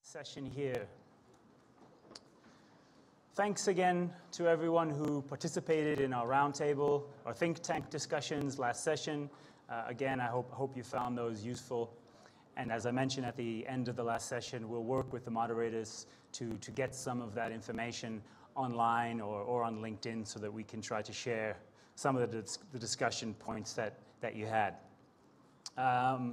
Session here. Thanks again to everyone who participated in our roundtable or think tank discussions last session. Again, I hope you found those useful. And as I mentioned at the end of the last session, we'll work with the moderators to get some of that information online or on LinkedIn so that we can try to share some of the discussion points that you had.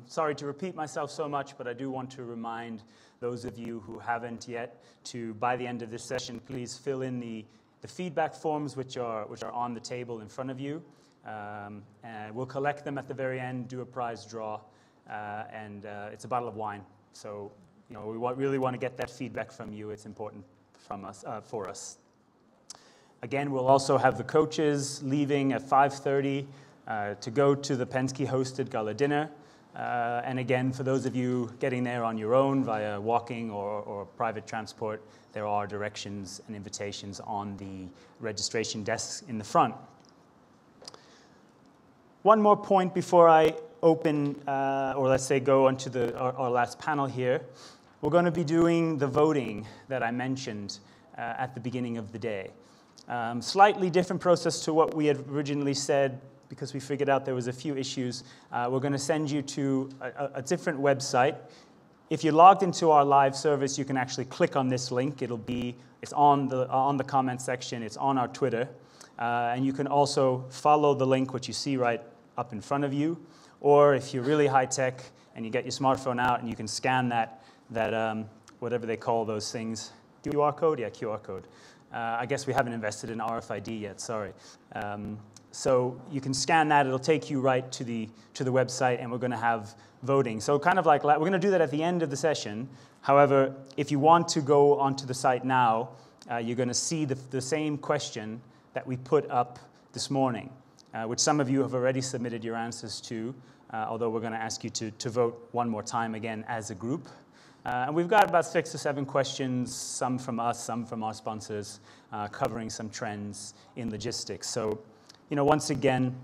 Sorry to repeat myself so much, but I do want to remind those of you who haven't yet to, by the end of this session, please fill in the feedback forms which are on the table in front of you. And we'll collect them at the very end, do a prize draw, and it's a bottle of wine. So, you know, we really want to get that feedback from you. It's important for us. Again, we'll also have the coaches leaving at 5:30 to go to the Penske-hosted gala dinner. And again, for those of you getting there on your own via walking or private transport, there are directions and invitations on the registration desks in the front. One more point before I open, or let's say go on to our last panel here. We're going to be doing the voting that I mentioned at the beginning of the day. Slightly different process to what we had originally said, because we figured out there was a few issues. We're going to send you to a different website. If you're logged into our live service, you can actually click on this link. It's on the comment section. It's on our Twitter. And you can also follow the link, which you see right up in front of you. Or if you're really high tech and you get your smartphone out and you can scan that whatever they call those things. QR code? Yeah, QR code. I guess we haven't invested in RFID yet, sorry. So you can scan that, it'll take you right to the website, and we're going to have voting. So kind of like, we're going to do that at the end of the session. However, if you want to go onto the site now, you're going to see the same question that we put up this morning, which some of you have already submitted your answers to, although we're going to ask you to vote one more time again as a group. And we've got about 6 or 7 questions, some from us, some from our sponsors, covering some trends in logistics. So, you know, once again,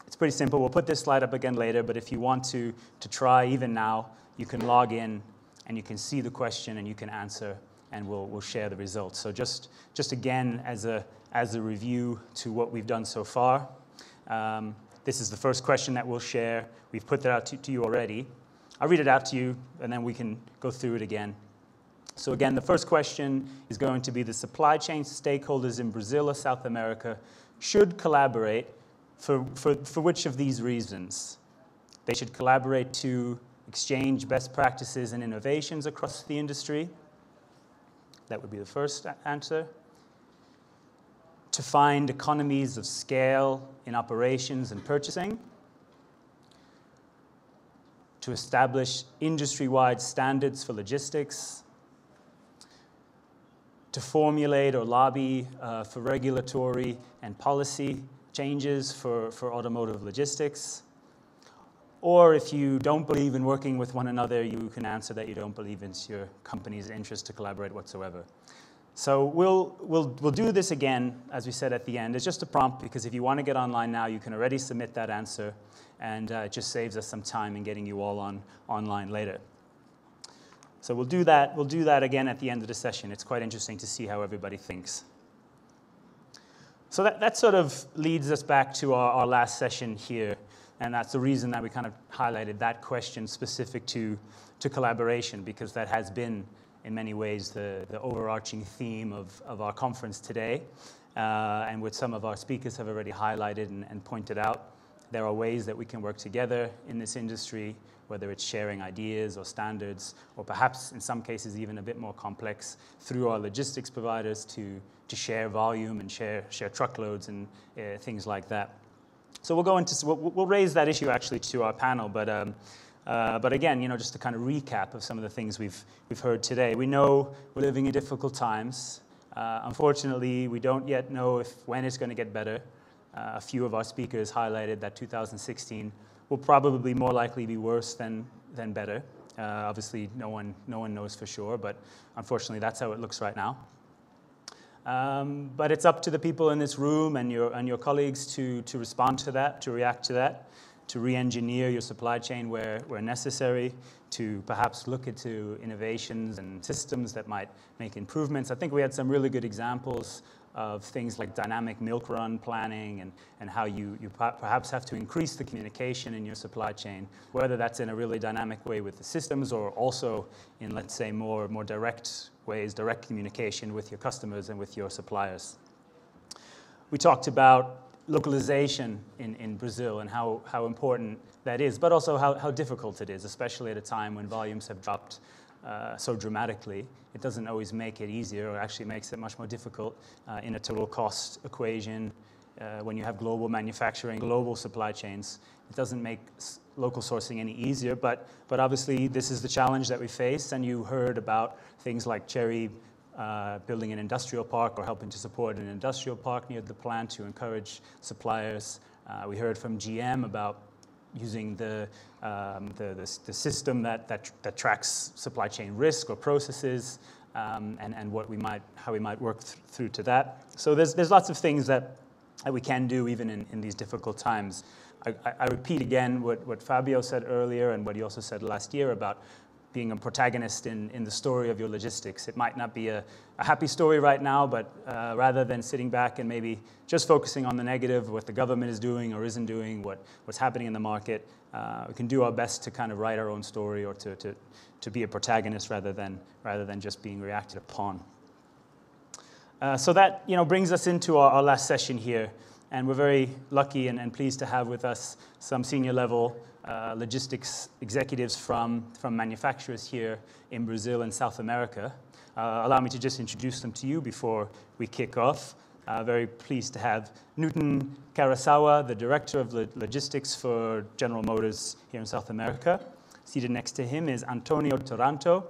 it's pretty simple. We'll put this slide up again later, but if you want to try even now, you can log in and you can see the question and you can answer, and we'll share the results. So just again, as a review to what we've done so far, this is the first question that we'll share. We've put that out to you already. I'll read it out to you, and then we can go through it again. So again, the first question is going to be: the supply chain stakeholders in Brazil or South America should collaborate for which of these reasons? They should collaborate to exchange best practices and innovations across the industry. That would be the first answer. To find economies of scale in operations and purchasing. To establish industry-wide standards for logistics. To formulate or lobby for regulatory and policy changes for automotive logistics. Or if you don't believe in working with one another, you can answer that you don't believe it's your company's interest to collaborate whatsoever. So we'll do this again, as we said at the end. It's just a prompt, because if you want to get online now, you can already submit that answer, and it just saves us some time in getting you all online later. So we'll do that again at the end of the session. It's quite interesting to see how everybody thinks. So that sort of leads us back to our last session here, and that's the reason that we kind of highlighted that question specific to collaboration, because that has been, in many ways, the overarching theme of our conference today, and which some of our speakers have already highlighted and pointed out. There are ways that we can work together in this industry, whether it's sharing ideas or standards, or perhaps in some cases even a bit more complex, through our logistics providers to share volume and share truckloads and things like that. So we'll raise that issue actually to our panel, but again, you know, just to kind of recap of some of the things we've heard today. We know we're living in difficult times. Unfortunately, we don't yet know when it's going to get better. A few of our speakers highlighted that 2016 will probably more likely be worse than better. Obviously, no one knows for sure, but unfortunately, that's how it looks right now. But it's up to the people in this room and your colleagues to respond to that, to react to that, to re-engineer your supply chain where necessary, to perhaps look into innovations and systems that might make improvements. I think we had some really good examples of things like dynamic milk run planning and how you perhaps have to increase the communication in your supply chain, whether that's in a really dynamic way with the systems or also in, let's say, more direct ways, direct communication with your customers and with your suppliers. We talked about localization in Brazil and how important that is, but also how difficult it is, especially at a time when volumes have dropped so dramatically. It doesn't always make it easier, or actually makes it much more difficult in a total cost equation. When you have global manufacturing, global supply chains, it doesn't make local sourcing any easier, but obviously this is the challenge that we face, and you heard about things like Chery building an industrial park or helping to support an industrial park near the plant to encourage suppliers. We heard from GM about using the system that tracks supply chain risk or processes, and how we might work through to that. So there's lots of things that we can do even in these difficult times. I repeat again what Fabio said earlier and what he also said last year about being a protagonist in the story of your logistics. It might not be a happy story right now, but rather than sitting back and maybe just focusing on the negative, what the government is doing or isn't doing, what's happening in the market, we can do our best to kind of write our own story or to be a protagonist rather than just being reacted upon. So that brings us into our last session here, and we're very lucky and pleased to have with us some senior level logistics executives from manufacturers here in Brazil and South America. Allow me to just introduce them to you before we kick off. Very pleased to have Neuton Karassawa, the Director of Logistics for General Motors here in South America. Seated next to him is Antonio Taranto,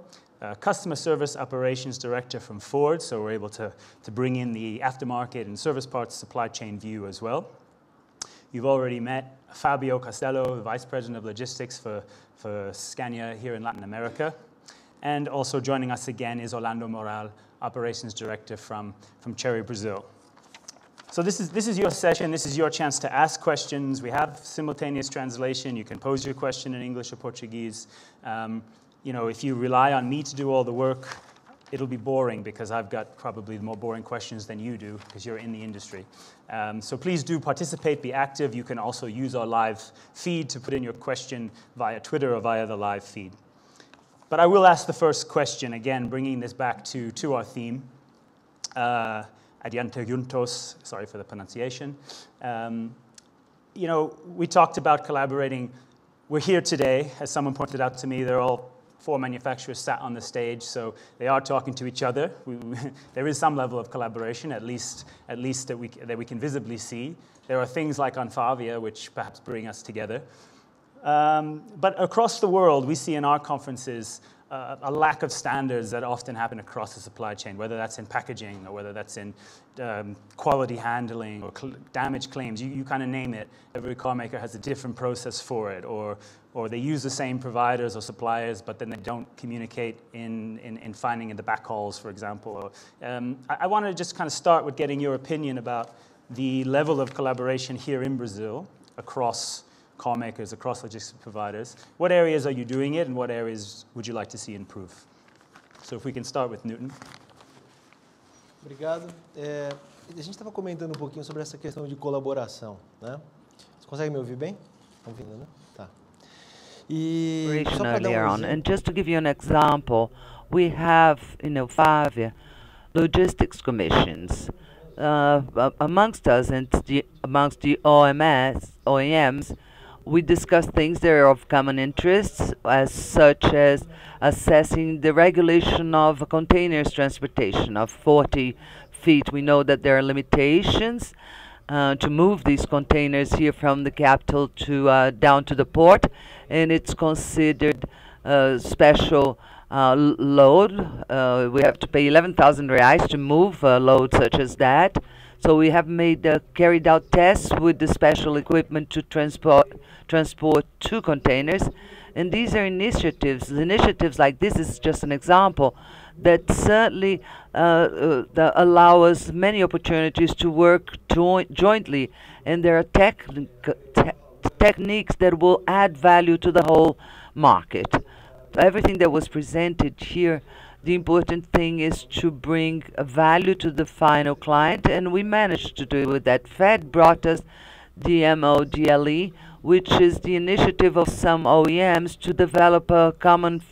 Customer Service Operations Director from Ford, so we're able to bring in the aftermarket and service parts supply chain view as well. You've already met Fabio Castello, the Vice President of Logistics for Scania here in Latin America. And also joining us again is Orlando Moral, Operations Director from Chery, Brazil. So this is your session. This is your chance to ask questions. We have simultaneous translation. You can pose your question in English or Portuguese. If you rely on me to do all the work, it'll be boring because I've got probably more boring questions than you do because you're in the industry. So please do participate, be active. You can also use our live feed to put in your question via Twitter or via the live feed. But I will ask the first question, again, bringing this back to our theme. Adiante juntos, sorry for the pronunciation. We talked about collaborating. We're here today, as someone pointed out to me, they're all 4 manufacturers sat on the stage, so they are talking to each other. There is some level of collaboration, at least that we can visibly see. There are things like Anfavia, which perhaps bring us together. But across the world, we see in our conferences a lack of standards that often happen across the supply chain, whether that's in packaging or whether that's in quality handling or damage claims. You kind of name it. Every car maker has a different process for it, or they use the same providers or suppliers, but then they don't communicate in finding in the backhauls, for example. I want to just kind of start with getting your opinion about the level of collaboration here in Brazil across car makers, across logistics providers. What areas are you doing it, and what areas would you like to see improve? So if we can start with Neuton. Obrigado. A gente estava comentando um pouquinho sobre essa questão de colaboração, né? Você consegue me ouvir bem? Estão ouvindo, né? Tá. E só para dar earlier on, and just to give you an example, we have, Fabio, logistics commissions. Amongst us and amongst the OEMs, we discuss things that are of common interests, such as assessing the regulation of containers transportation of 40 feet. We know that there are limitations to move these containers here from the capital to down to the port, and it's considered special load. We have to pay 11,000 reais to move a load such as that. So we have carried out tests with the special equipment to transport 2 containers. And these are initiatives like this is just an example, that certainly that allow us many opportunities to work jointly, and there are techniques that will add value to the whole market. Everything that was presented here, the important thing is to bring a value to the final client, and we managed to do it with that. Fed brought us the MODLE, which is the initiative of some OEMs to develop a common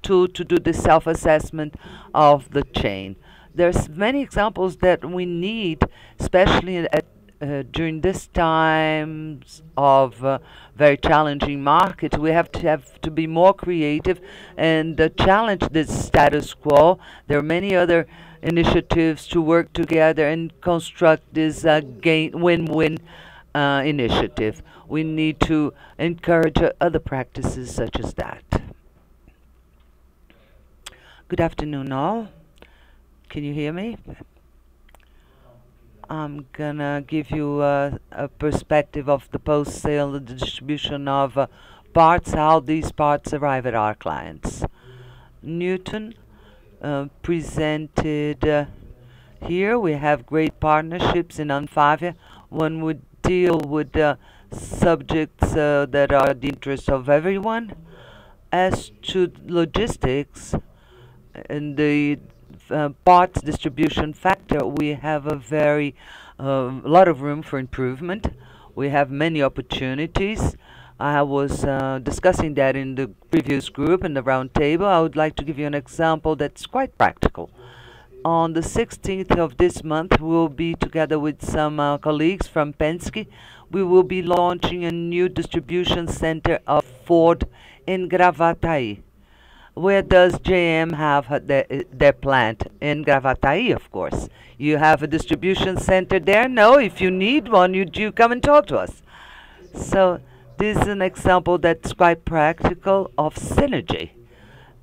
tool to do the self-assessment of the chain. There's many examples that we need, especially during this times of very challenging market. We have to be more creative and challenge this status quo. There are many other initiatives to work together and construct this win-win initiative. We need to encourage other practices such as that. Good afternoon, all. Can you hear me? I'm gonna give you a perspective of the post-sale, the distribution of parts, how these parts arrive at our clients. Neuton presented here. We have great partnerships in Anfavia. One would deal with subjects that are the interest of everyone. As to logistics and the parts distribution factor, we have a very lot of room for improvement. We have many opportunities. I was discussing that in the previous group in the round table. I would like to give you an example that's quite practical. On the 16th of this month, we'll be together with some colleagues from Penske. We will be launching a new distribution center of Ford in Gravataí. Where does JM have their plant? In Gravataí, of course. You have a distribution center there? No, if you need one, you come and talk to us. So this is an example that's quite practical of synergy.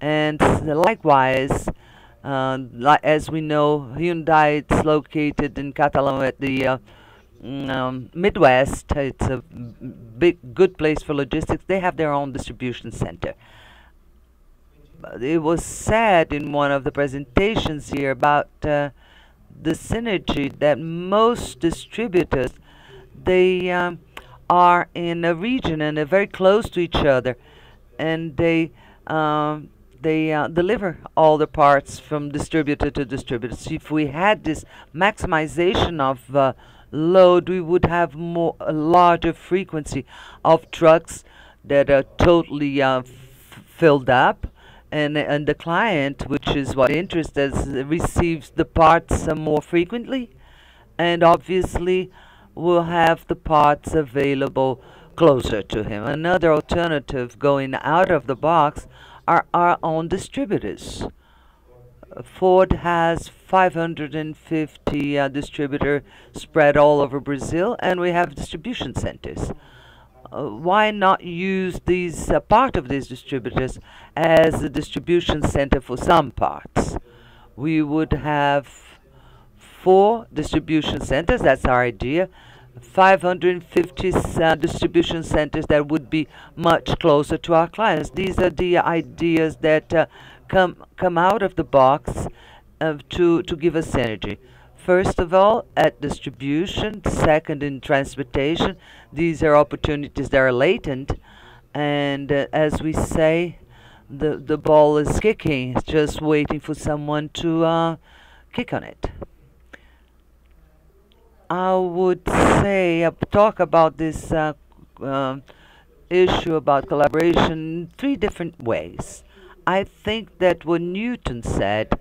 And likewise, as we know, Hyundai is located in Catalan at the Midwest. It's a good place for logistics. They have their own distribution center. It was said in one of the presentations here about the synergy that most distributors, they are in a region and they're very close to each other, and they deliver all the parts from distributor to distributor. So if we had this maximization of load, we would have a larger frequency of trucks that are totally filled up. And the client, which is what interests us, receives the parts more frequently, and obviously will have the parts available closer to him. Another alternative going out of the box are our own distributors. Ford has 550 distributors spread all over Brazil, and we have distribution centers. Why not use these part of these distributors as a distribution center for some parts? We would have 4 distribution centers. That's our idea. 550 distribution centers that would be much closer to our clients. These are the ideas that come out of the box to give us synergy. First of all, at distribution. Second, in transportation. These are opportunities that are latent, and as we say, the ball is kicking. It's just waiting for someone to kick on it. I would say, talk about this issue about collaboration in 3 different ways. I think that what Neuton said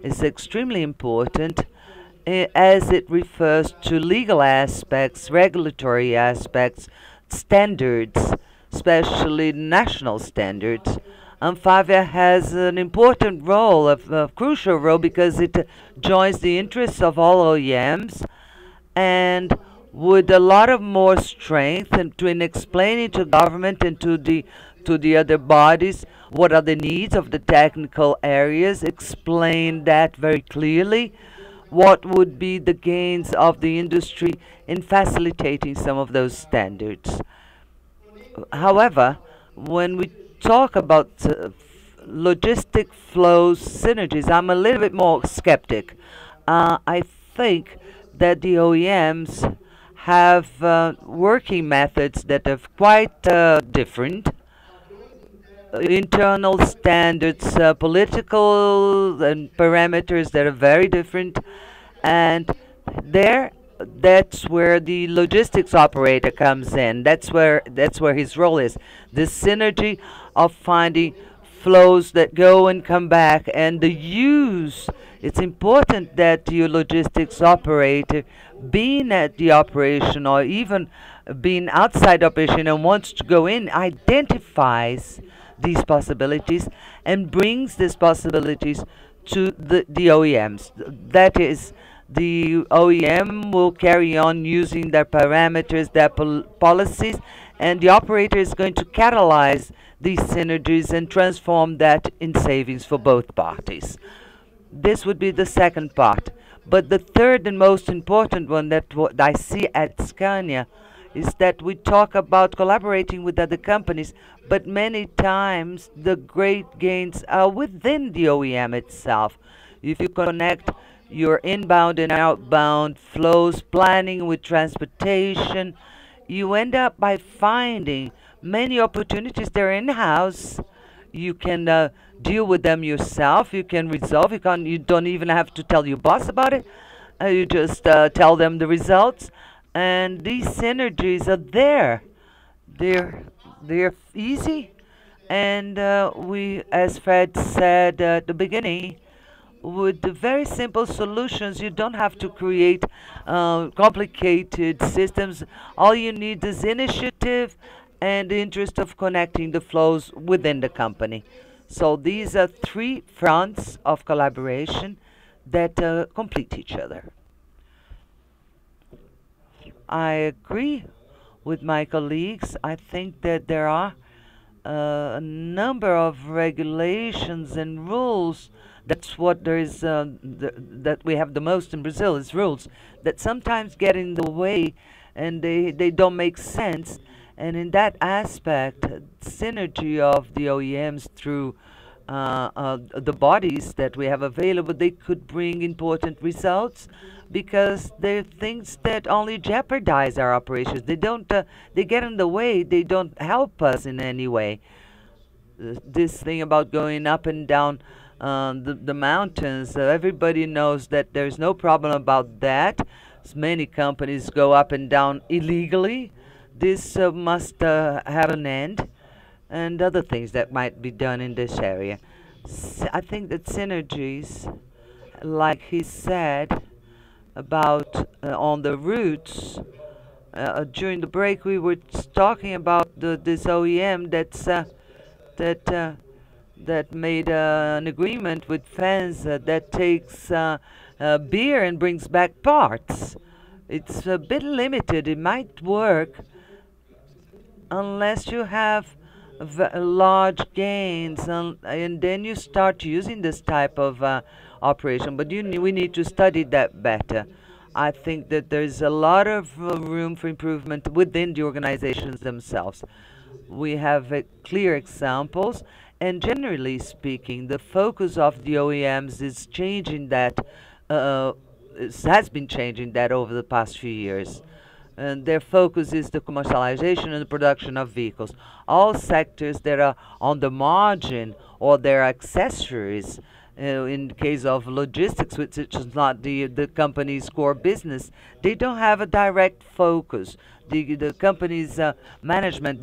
is extremely important, as it refers to legal aspects, regulatory aspects, standards, especially national standards. Anfavia has an important role, a crucial role, because it joins the interests of all OEMs, and with a lot of more strength in explaining to government and to the other bodies what are the needs of the technical areas, explain that very clearly, what would be the gains of the industry in facilitating some of those standards. However, when we talk about logistic flows synergies, I'm a little bit more skeptic. I think that the OEMs have working methods that are quite different, internal standards, political and parameters that are very different, and that's where the logistics operator comes in. That's where his role is. The synergy of finding flows that go and come back, and the use. It's important that your logistics operator, being at the operation or even being outside operation and wants to go in, identifies these possibilities and brings these possibilities to the OEMs. That is, the OEM will carry on using their parameters, their policies, and the operator is going to catalyze these synergies and transform that in savings for both parties. This would be the second part. But the third and most important one that what I see at Scania is that we talk about collaborating with other companies, but many times the great gains are within the OEM itself. If you connect your inbound and outbound flows, planning with transportation, you end up by finding many opportunities there in-house. You can deal with them yourself. You can resolve. You don't even have to tell your boss about it. You just tell them the results, and these synergies are there. They're easy, and we, as Fred said at the beginning, with the very simple solutions, you don't have to create complicated systems. All you need is initiative and the interest of connecting the flows within the company. So these are three fronts of collaboration that complete each other. I agree with my colleagues. I think that there are a number of regulations and rules. That's what there is, that we have the most in Brazil, is rules that sometimes get in the way and they don't make sense. And in that aspect, synergy of the OEMs through the bodies that we have available, they could bring important results because they're things that only jeopardize our operations. They don't, they get in the way, they don't help us in any way. This thing about going up and down the mountains, everybody knows that there's no problem about that. Many companies go up and down illegally. This must have an end, and other things that might be done in this area. I think that synergies, like he said, about on the routes, during the break we were talking about this OEM that made an agreement with fans that takes beer and brings back parts. It's a bit limited. It might work unless you have large gains, and then you start using this type of operation. But we need to study that better. I think that there's a lot of room for improvement within the organizations themselves. We have clear examples, and generally speaking, the focus of the OEMs is changing that, has been changing that over the past few years. And their focus is the commercialization and the production of vehicles. All sectors that are on the margin or their accessories, in the case of logistics, which is not the company's core business, they don't have a direct focus. The company's management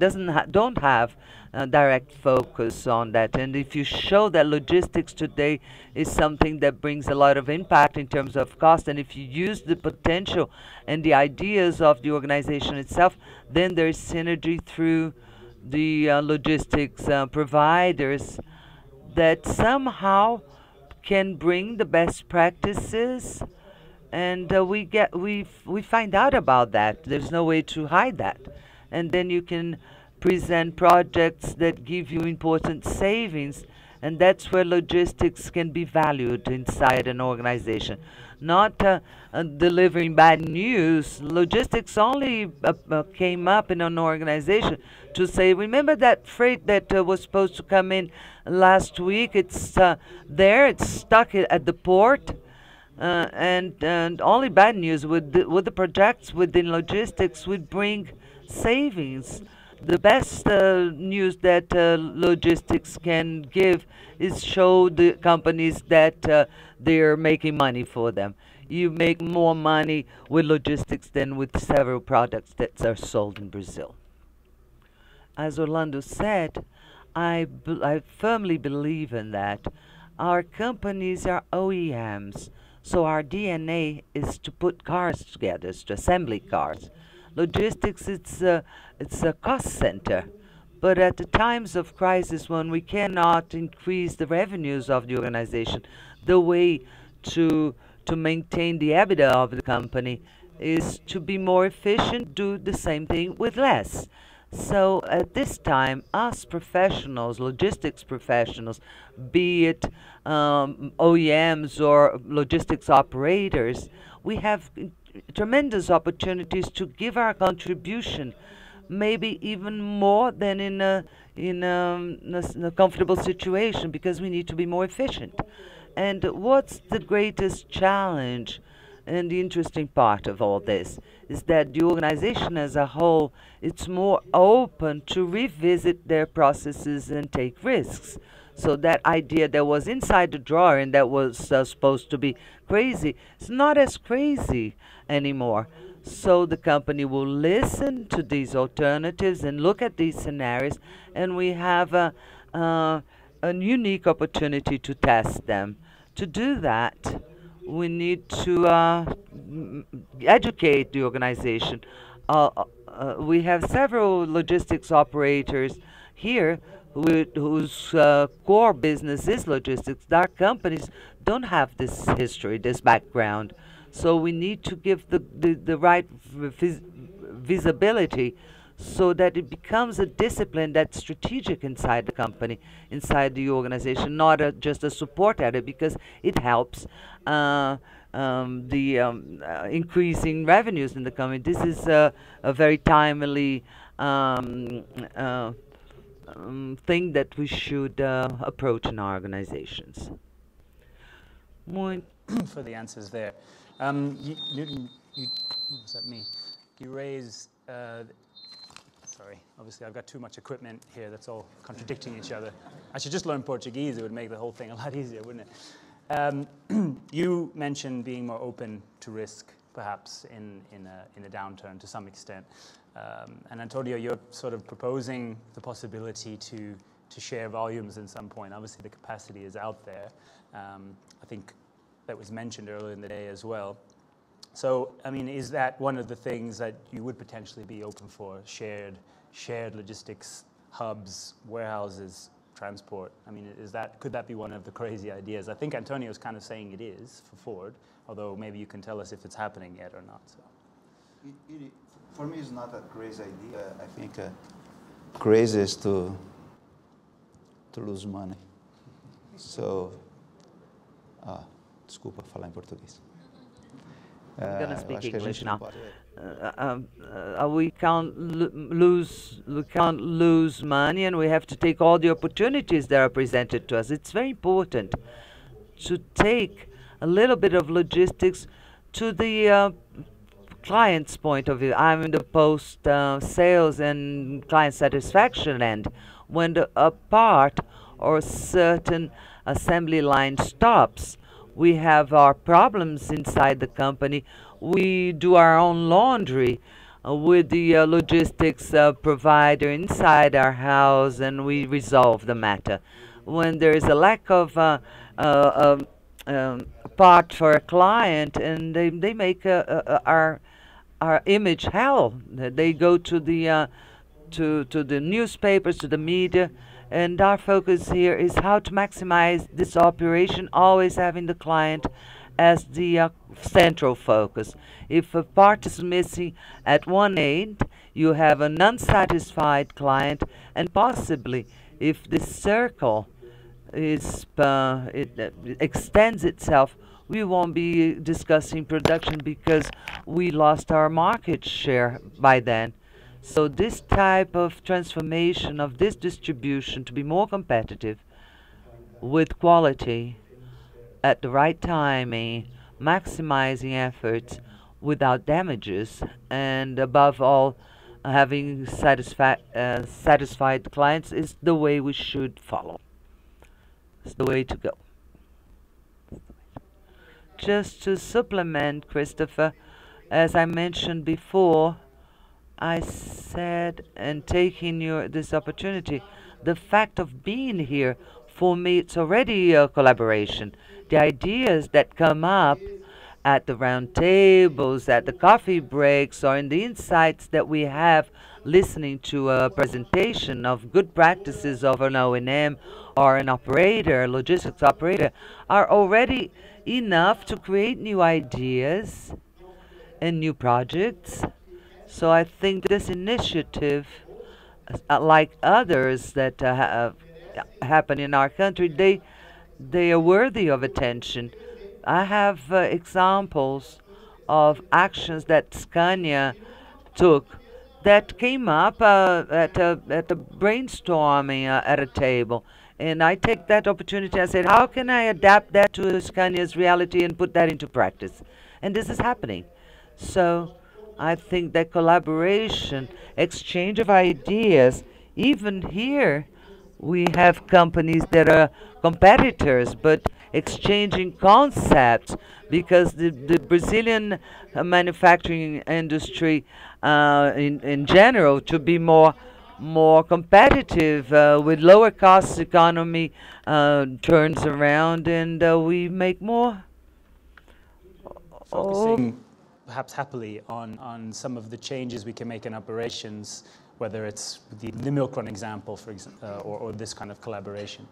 don't have a direct focus on that. And if you show that logistics today is something that brings a lot of impact in terms of cost, and if you use the potential and the ideas of the organization itself, then there's synergy through the logistics providers that somehow can bring the best practices, and we find out about that. There's no way to hide that, and then you can present projects that give you important savings, and that's where logistics can be valued inside an organization. not delivering bad news. Logistics only came up in an organization to say, remember that freight that was supposed to come in last week? It's there, it's stuck at the port. And only bad news with the projects within logistics would bring savings. The best news that logistics can give is show the companies that they're making money for them. You make more money with logistics than with several products that are sold in Brazil. As Orlando said, I firmly believe in that. Our companies are OEMs. So our DNA is to put cars together, to assembly cars. Logistics, it's a cost center. But at the times of crisis, when we cannot increase the revenues of the organization, the way to maintain the EBITDA of the company is to be more efficient, do the same thing with less. So at this time, us professionals, logistics professionals, be it OEMs or logistics operators, we have tremendous opportunities to give our contribution, maybe even more than in a comfortable situation, because we need to be more efficient. And what's the greatest challenge? And the interesting part of all this is that the organization as a whole, it's more open to revisit their processes and take risks. So that idea that was inside the drawer and that was supposed to be crazy, it's not as crazy anymore. So the company will listen to these alternatives and look at these scenarios, and we have a unique opportunity to test them. To do that, we need to educate the organization. We have several logistics operators here whose core business is logistics. Our companies don't have this history, this background. So we need to give the right visibility so that it becomes a discipline that's strategic inside the company, inside the organization, not just a support area, because it helps increasing revenues in the company. This is a very timely thing that we should approach in our organizations. For the answers there. Newton, what was that me? You raise, sorry, obviously I've got too much equipment here that's all contradicting each other. I should just learn Portuguese, it would make the whole thing a lot easier, wouldn't it? You mentioned being more open to risk, perhaps, in a downturn to some extent. And Antonio, you're sort of proposing the possibility to share volumes at some point. Obviously, the capacity is out there. I think that was mentioned earlier in the day as well. So, I mean, is that one of the things that you would potentially be open for? Shared logistics hubs, warehouses, transport. I mean, could that be one of the crazy ideas? I think Antonio's kind of saying it is for Ford, although maybe you can tell us if it's happening yet or not. So. For me, it's not a crazy idea. I think crazy is to lose money. So, desculpa falar em português. I'm going to speak English now. We can't lose money, and we have to take all the opportunities that are presented to us. It's very important to take a little bit of logistics to the client's point of view. I'm in the post-sales and client satisfaction end. When a part or certain assembly line stops, we have our problems inside the company. We do our own laundry with the logistics provider inside our house, and we resolve the matter. When there is a lack of part for a client, and they make our image hell. They go to the newspapers, to the media. And our focus here is how to maximize this operation, always having the client as the central focus. If a part is missing at one end, you have an unsatisfied client, and possibly if this circle is it extends itself we won't be discussing production because we lost our market share by then. So this type of transformation of this distribution to be more competitive with quality at the right timing, maximizing efforts without damages, and above all, having satisfied clients is the way we should follow. It's the way to go. Just to supplement, Christopher, as I mentioned before, I said, and taking this opportunity, the fact of being here, for me, it's already a collaboration. The ideas that come up at the round tables, at the coffee breaks, or in the insights that we have listening to a presentation of good practices of an O&M or an operator, a logistics operator, are already enough to create new ideas and new projects. So I think this initiative, like others that happen in our country, they are worthy of attention. I have examples of actions that Scania took that came up at a brainstorming at a table. And I take that opportunity. I said, how can I adapt that to Scania's reality and put that into practice? And this is happening. So I think that collaboration, exchange of ideas, even here, we have companies that are competitors, but exchanging concepts, because the Brazilian manufacturing industry in general, to be more competitive with lower cost economy, turns around, and we make more. Focusing perhaps happily on some of the changes we can make in operations, whether it's the milk run example, for example, or this kind of collaboration.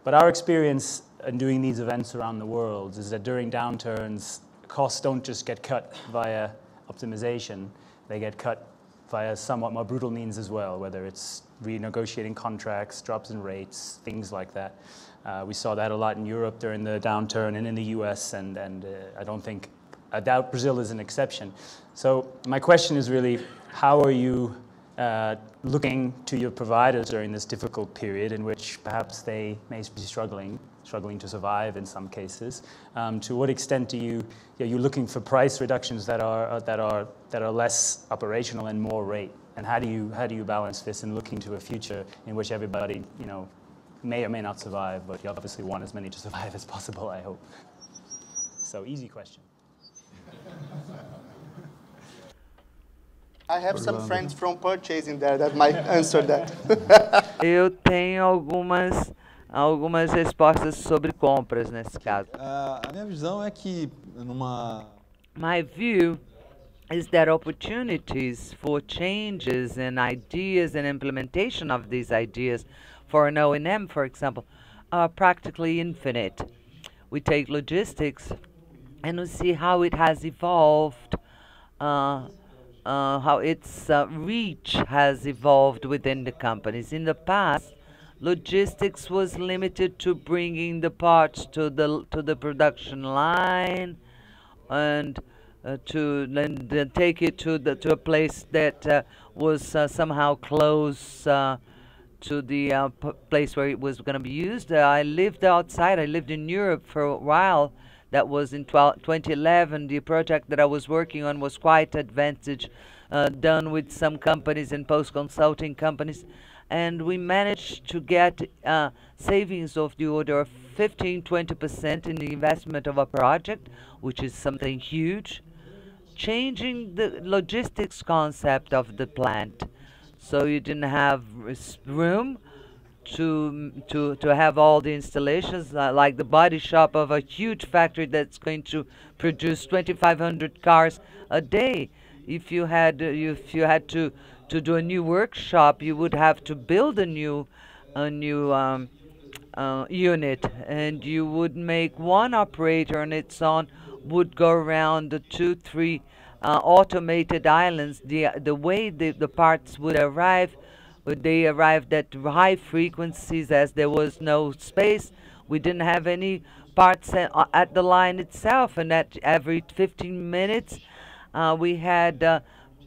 But our experience in doing these events around the world is that during downturns, costs don't just get cut via optimization, they get cut via somewhat more brutal means as well, whether it's renegotiating contracts, drops in rates, things like that. We saw that a lot in Europe during the downturn and in the US, and I doubt Brazil is an exception. So my question is really, how are you looking to your providers during this difficult period in which perhaps they may be struggling to survive in some cases? To what extent are you looking for price reductions that are less operational and more rate? And how do you balance this in looking to a future in which everybody may or may not survive, but you obviously want as many to survive as possible, I hope. So easy question. I have some friends from purchasing there that might answer that. Eu tenho algumas respostas sobre compras nesse caso. A minha visão é que My view is that opportunities for changes and ideas and implementation of these ideas for an O&M, for example, are practically infinite. We take logistics and we see how it has evolved, how its reach has evolved within the companies. In the past, logistics was limited to bringing the parts to the production line, and to then take it to a place that was somehow close to the place where it was going to be used. I lived outside. I lived in Europe for a while. That was in 2011. The project that I was working on was quite advanced, done with some companies and post-consulting companies. And we managed to get savings of the order of 15–20% in the investment of a project, which is something huge, changing the logistics concept of the plant. So you didn't have room to have all the installations, like the body shop of a huge factory that's going to produce 2,500 cars a day. If you had to do a new workshop, you would have to build a new unit, and you would make one operator on its own would go around the 2–3 automated islands. The way the parts would arrive, they arrived at high frequencies as there was no space. We didn't have any parts at the line itself, and at every 15 minutes we had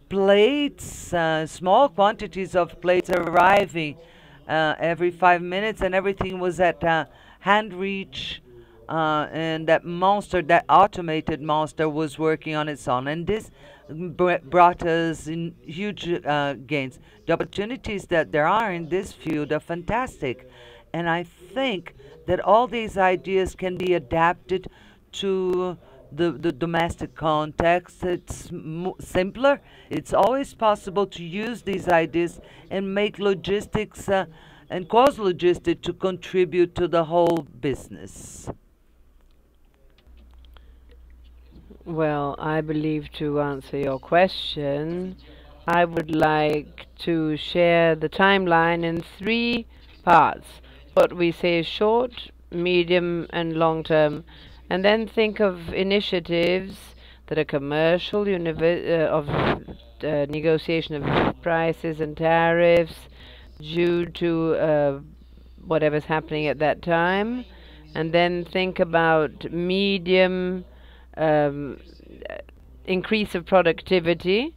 plates, small quantities of plates arriving every 5 minutes, and everything was at hand reach, and that automated monster was working on its own, and this brought us in huge gains. The opportunities that there are in this field are fantastic, and I think that all these ideas can be adapted to the domestic context. It's simpler. It's always possible to use these ideas and make logistics and cause logistics to contribute to the whole business. Well, I believe to answer your question, I would like to share the timeline in 3 parts. What we say is short, medium, and long term. And then think of initiatives that are commercial, negotiation of prices and tariffs due to whatever's happening at that time. And then think about medium increase of productivity,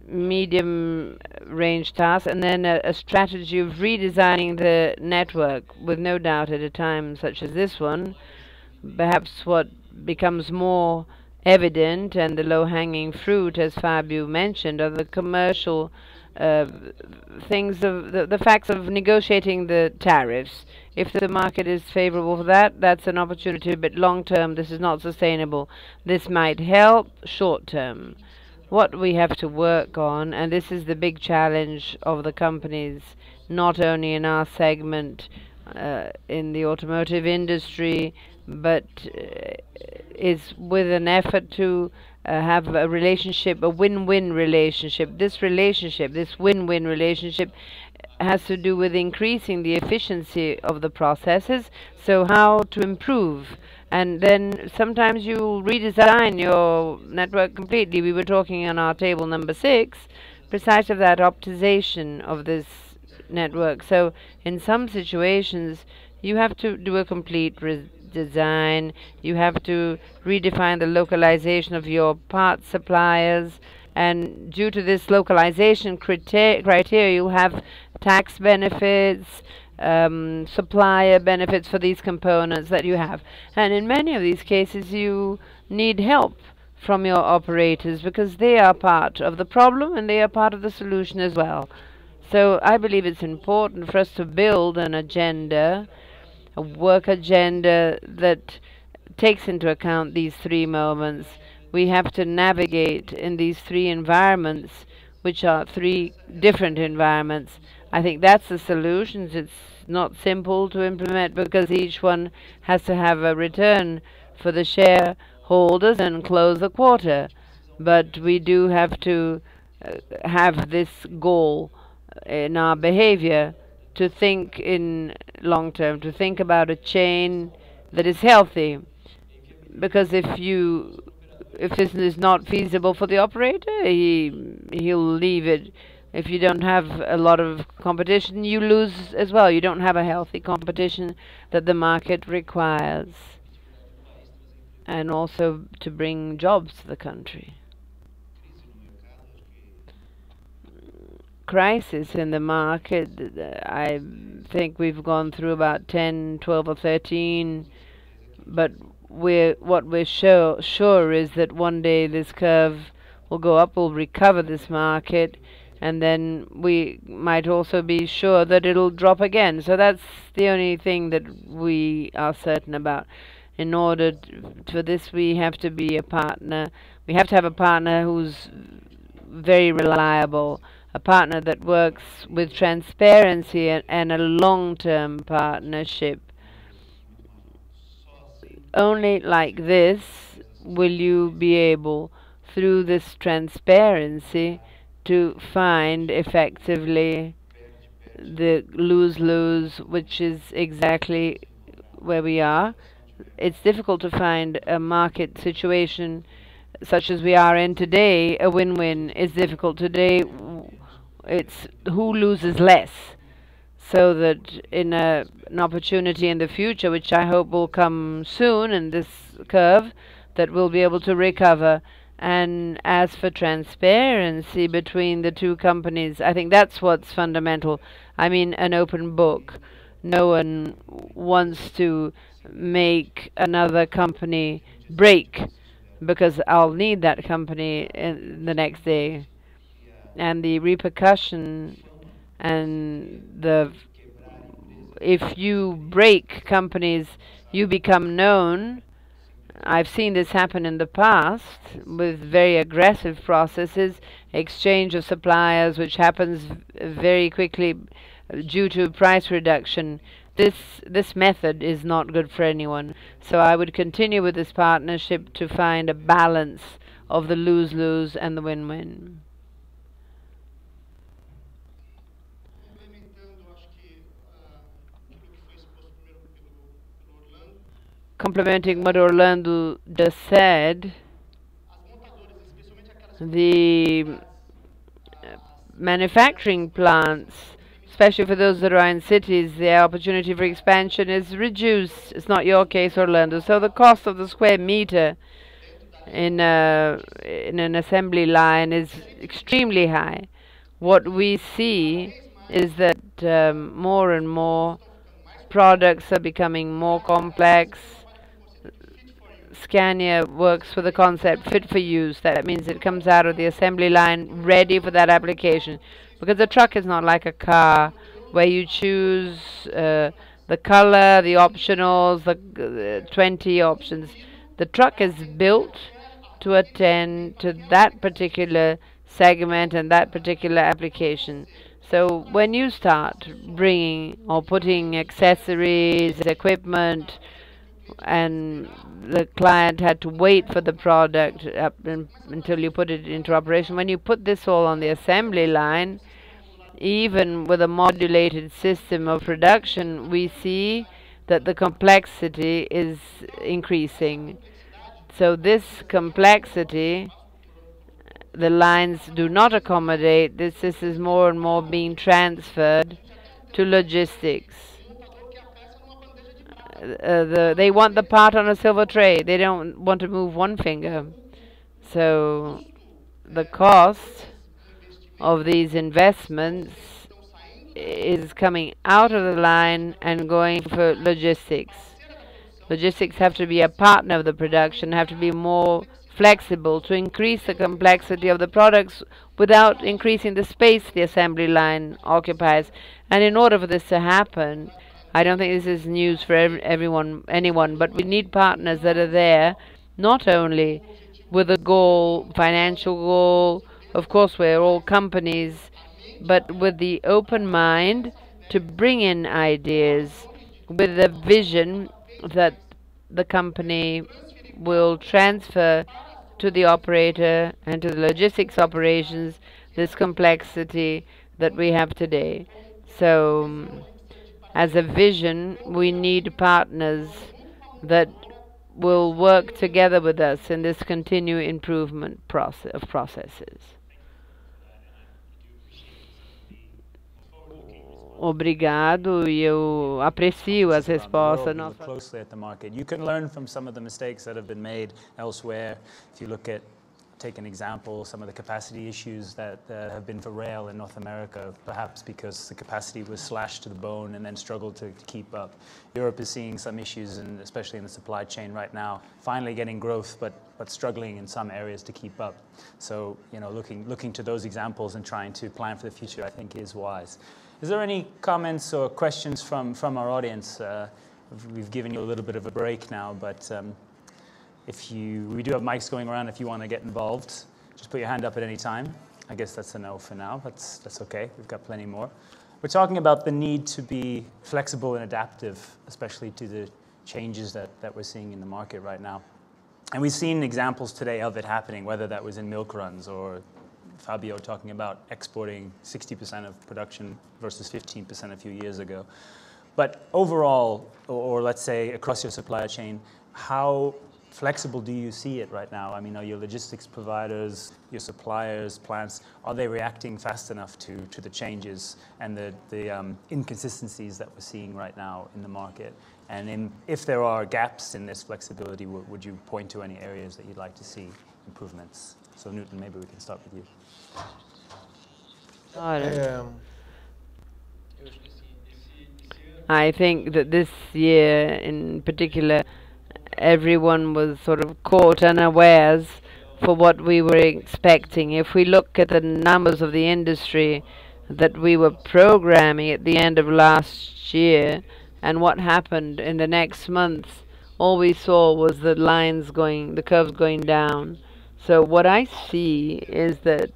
medium range tasks, and then a strategy of redesigning the network. With no doubt at a time such as this one, perhaps what becomes more evident and the low-hanging fruit, as Fabio mentioned, are the commercial things, of the facts of negotiating the tariffs. If the market is favorable for that, that's an opportunity, but long-term, this is not sustainable. This might help short-term. What we have to work on, and this is the big challenge of the companies, not only in our segment, in the automotive industry, but is with an effort to have a relationship, a win-win relationship. This win-win relationship, has to do with increasing the efficiency of the processes, so how to improve. And then sometimes you redesign your network completely. We were talking on our table number 6, precisely of that optimization of this network. So in some situations, you have to do a complete design. You have to redefine the localization of your part suppliers, and due to this localization criteria, you'll have tax benefits, supplier benefits for these components that you have. And in many of these cases, you need help from your operators, because they are part of the problem and they are part of the solution as well. So I believe it's important for us to build an agenda, a work agenda that takes into account these 3 moments. We have to navigate in these 3 environments, which are 3 different environments. I think that's the solutions. It's not simple to implement, because each one has to have a return for the shareholders and close the quarter. But we do have to have this goal in our behavior, to think in long term, to think about a chain that is healthy. Because if this is not feasible for the operator, he'll leave it. If you don't have a lot of competition, you lose as well. You don't have a healthy competition that the market requires, and also to bring jobs to the country. Crisis in the market, I think we've gone through about 10, 12 or 13, but what we're sure is that one day this curve will go up, we'll recover this market, and then we might also be sure that it'll drop again. So that's the only thing that we are certain about. In order for this, we have to be a partner. We have to have a partner who's very reliable, a partner that works with transparency and a long-term partnership. Only like this will you be able, through this transparency, to find effectively the lose-lose, which is exactly where we are. It's difficult to find a market situation such as we are in today. A win-win is difficult today. It's who loses less. so that in an opportunity in the future, which I hope will come soon in this curve, that we'll be able to recover. And as for transparency between the two companies, I think that's what's fundamental. I mean, an open book. No one wants to make another company break, because I'll need that company in the next day. And the repercussion and if you break companies, you become known. I've seen this happen in the past with very aggressive processes, exchange of suppliers, which happens very quickly due to price reduction. This method is not good for anyone. So I would continue with this partnership to find a balance of the lose-lose and the win-win. Complementing what Orlando just said, the manufacturing plants, especially for those that are in cities, the opportunity for expansion is reduced. It's not your case, Orlando. So the cost of the square meter in an assembly line is extremely high. What we see is that more and more products are becoming more complex. Scania works with the concept fit for use. That means it comes out of the assembly line ready for that application. Because the truck is not like a car where you choose the color, the optionals, the 20 options. The truck is built to attend to that particular segment and that particular application. So when you start bringing or putting accessories, equipment, and the client had to wait for the product until you put it into operation. When you put this all on the assembly line, even with a modulated system of production, we see that the complexity is increasing. So this complexity, the lines do not accommodate. This is more and more being transferred to logistics. They want the part on a silver tray. They don't want to move one finger. So the cost of these investments is coming out of the line and going for logistics. Logistics have to be a partner of the production, have to be more flexible to increase the complexity of the products without increasing the space the assembly line occupies. And in order for this to happen, I don't think this is news for anyone, but we need partners that are there, not only with a goal, financial goal, of course we're all companies, but with the open mind to bring in ideas, with the vision that the company will transfer to the operator and to the logistics operations this complexity that we have today. So as a vision, we need partners that will work together with us in this continued improvement processes. Obrigado, e eu aprecio as respostas. Look closely at the market. You can learn from some of the mistakes that have been made elsewhere. If you look at, take an example, some of the capacity issues that have been for rail in North America, perhaps because the capacity was slashed to the bone and then struggled to keep up. Europe is seeing some issues, and especially in the supply chain right now, finally getting growth, but struggling in some areas to keep up. So, you know, looking to those examples and trying to plan for the future, I think, is wise. Is there any comments or questions from our audience? We've given you a little bit of a break now, but we do have mics going around if you want to get involved. Just put your hand up at any time. I guess that's a no for now. That's okay. We've got plenty more. We're talking about the need to be flexible and adaptive, especially to the changes that we're seeing in the market right now. And we've seen examples today of it happening, whether that was in milk runs or Fabio talking about exporting 60% of production versus 15% a few years ago. But overall, or let's say across your supply chain, how flexible do you see it right now? I mean, are your logistics providers, your suppliers, plants, are they reacting fast enough to the changes and the inconsistencies that we're seeing right now in the market? And if there are gaps in this flexibility, would you point to any areas that you'd like to see improvements? So Neuton, maybe we can start with you. I think that this year in particular, everyone was sort of caught unawares for what we were expecting. If we look at the numbers of the industry that we were programming at the end of last year and what happened in the next month, all we saw was the lines going, the curves going down. So what I see is that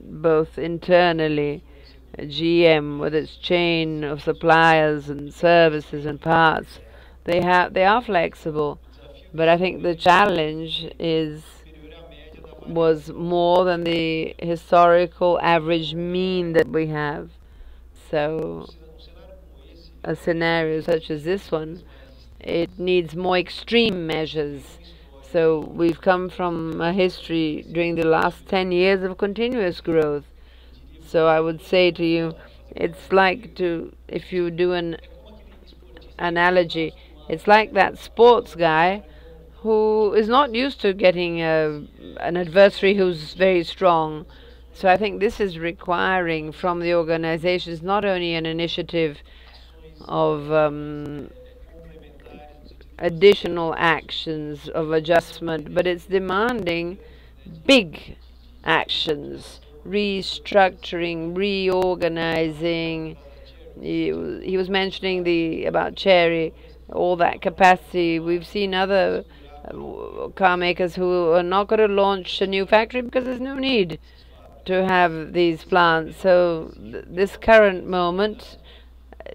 both internally, GM with its chain of suppliers and services and parts, they are flexible, but I think the challenge was more than the historical average mean that we have. So a scenario such as this one, it needs more extreme measures. So we've come from a history during the last 10 years of continuous growth. So I would say to you, it's like if you do an analogy, it's like that sports guy who is not used to getting an adversary who's very strong. So I think this is requiring from the organizations not only an initiative of additional actions of adjustment, but it's demanding big actions. Restructuring, reorganizing. He was mentioning about Chery, all that capacity. We've seen other car makers who are not going to launch a new factory because there's no need to have these plants. So this current moment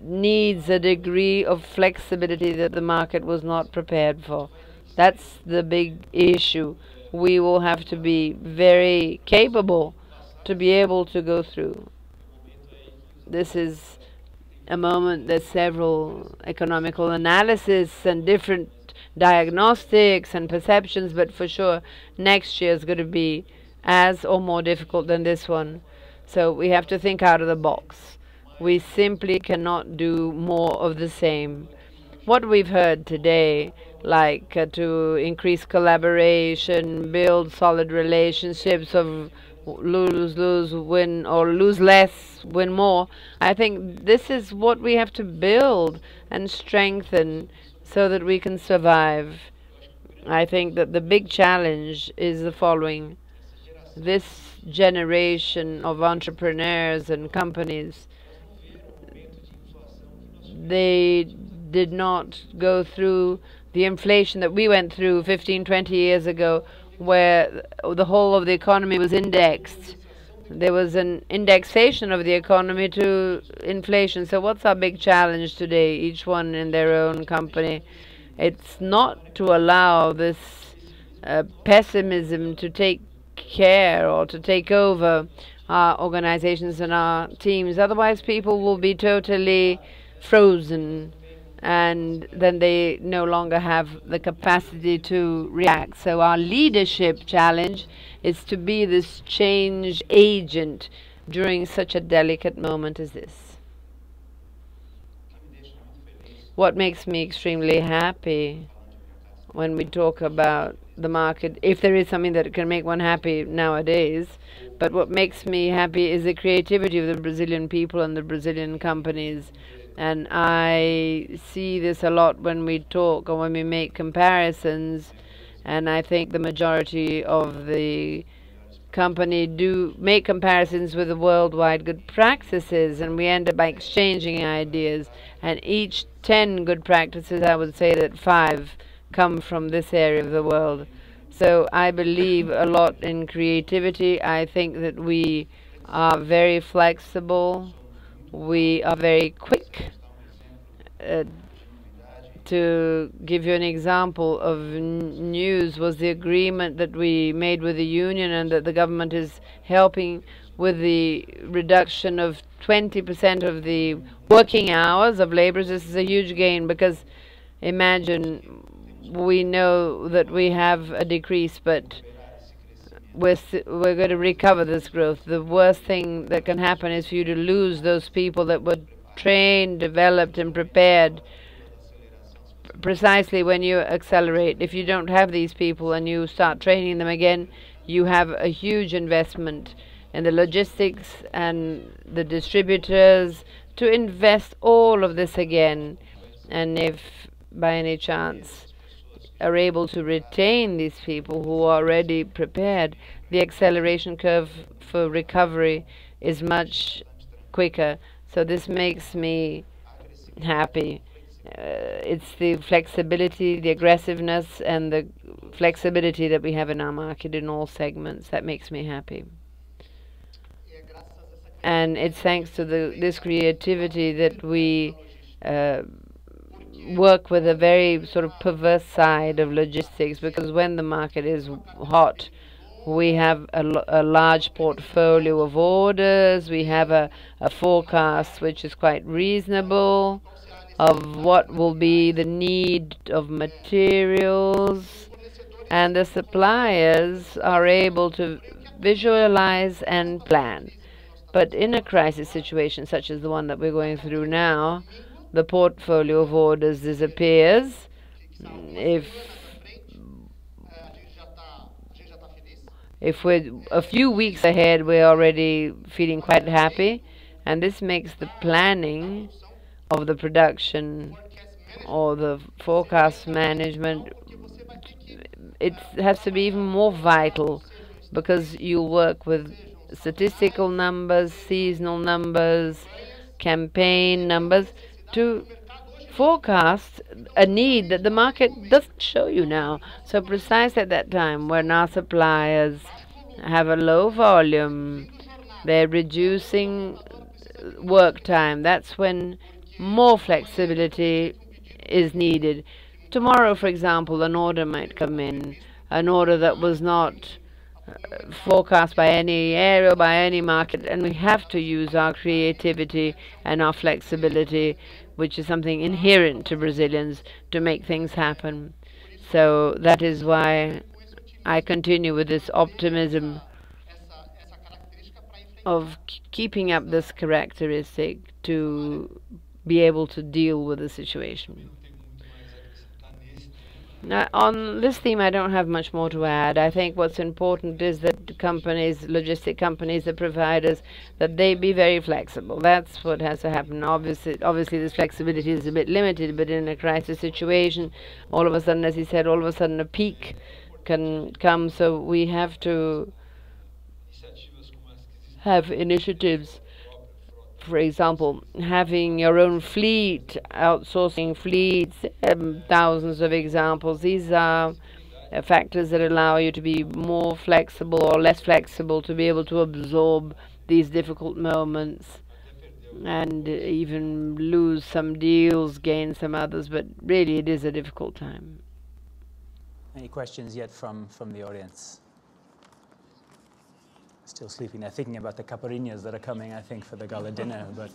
needs a degree of flexibility that the market was not prepared for. That's the big issue. We will have to be very capable to be able to go through. This is a moment that several economical analysis and different diagnostics and perceptions, but for sure next year is going to be as or more difficult than this one. So we have to think out of the box. We simply cannot do more of the same. What we've heard today, like to increase collaboration, build solid relationships of lose, win, or lose less, win more. I think this is what we have to build and strengthen so that we can survive. I think that the big challenge is the following. This generation of entrepreneurs and companies, they did not go through the inflation that we went through 15, 20 years ago, where the whole of the economy was indexed. There was an indexation of the economy to inflation. So what's our big challenge today, each one in their own company? It's not to allow this pessimism to take care or to take over our organizations and our teams. Otherwise, people will be totally frozen, and then they no longer have the capacity to react. So our leadership challenge is to be this change agent during such a delicate moment as this. What makes me extremely happy when we talk about the market, if there is something that can make one happy nowadays, but what makes me happy is the creativity of the Brazilian people and the Brazilian companies. And I see this a lot when we talk or when we make comparisons, and I think the majority of the company do make comparisons with the worldwide good practices, and we end up by exchanging ideas. And each 10 good practices, I would say that 5 come from this area of the world. So I believe a lot in creativity. I think that we are very flexible. We are very quick. To give you an example of news was the agreement that we made with the union, and that the government is helping with the reduction of 20% of the working hours of laborers. This is a huge gain, because imagine we know that we have a decrease, but we're going to recover this growth. The worst thing that can happen is for you to lose those people that were trained, developed, and prepared precisely when you accelerate. If you don't have these people and you start training them again, you have a huge investment in the logistics and the distributors to invest all of this again. And if by any chance are able to retain these people who are already prepared, the acceleration curve for recovery is much quicker. So this makes me happy. It's the flexibility, the aggressiveness, and the flexibility that we have in our market in all segments that makes me happy. And it's thanks to this creativity that we work with a very sort of perverse side of logistics, because when the market is hot, we have a large portfolio of orders. We have a forecast which is quite reasonable of what will be the need of materials, and the suppliers are able to visualize and plan. But in a crisis situation such as the one that we're going through now, the portfolio of orders disappears. If we're a few weeks ahead, we're already feeling quite happy, and this makes the planning of the production or the forecast management, it has to be even more vital, because you work with statistical numbers, seasonal numbers, campaign numbers, to forecast a need that the market doesn't show you now. So precisely at that time when our suppliers have a low volume, they're reducing work time, that's when more flexibility is needed. Tomorrow, for example, an order might come in, an order that was not forecast by any area or by any market, and we have to use our creativity and our flexibility, which is something inherent to Brazilians, to make things happen. So that is why I continue with this optimism of keeping up this characteristic to be able to deal with the situation. Now, on this theme, I don't have much more to add. I think what's important is that companies, logistic companies, the providers, that they be very flexible. That's what has to happen. Obviously, this flexibility is a bit limited, but in a crisis situation, all of a sudden, as he said, all of a sudden a peak can come. So we have to have initiatives. For example, having your own fleet, outsourcing fleets, thousands of examples. These are factors that allow you to be more flexible or less flexible, to be able to absorb these difficult moments and even lose some deals, gain some others. But really, it is a difficult time. Any questions yet from the audience? Still sleeping. They're thinking about the caipirinhas that are coming, I think, for the gala dinner. But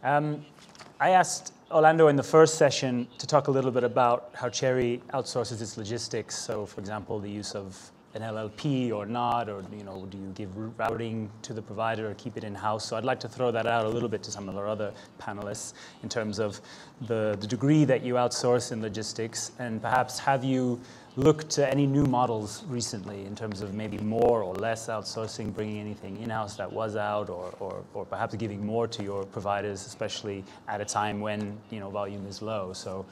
I asked Orlando in the first session to talk a little bit about how Chery outsources its logistics. So, for example, the use of an LLP or not, or do you give routing to the provider or keep it in-house? So I'd like to throw that out a little bit to some of our other panelists in terms of the degree that you outsource in logistics, and perhaps have you looked to any new models recently in terms of maybe more or less outsourcing, bringing anything in-house that was out, or perhaps giving more to your providers, especially at a time when volume is low. So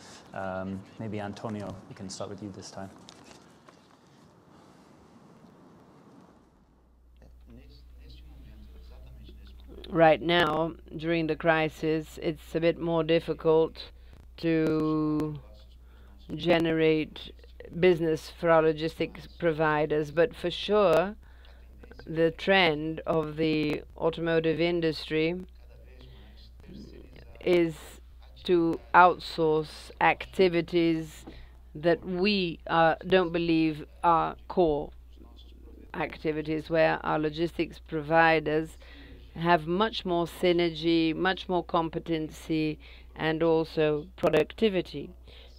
maybe Antonio, we can start with you this time. Right now, during the crisis, it's a bit more difficult to generate business for our logistics providers, but for sure the trend of the automotive industry is to outsource activities that we don't believe are core activities, where our logistics providers have much more synergy, much more competency, and also productivity.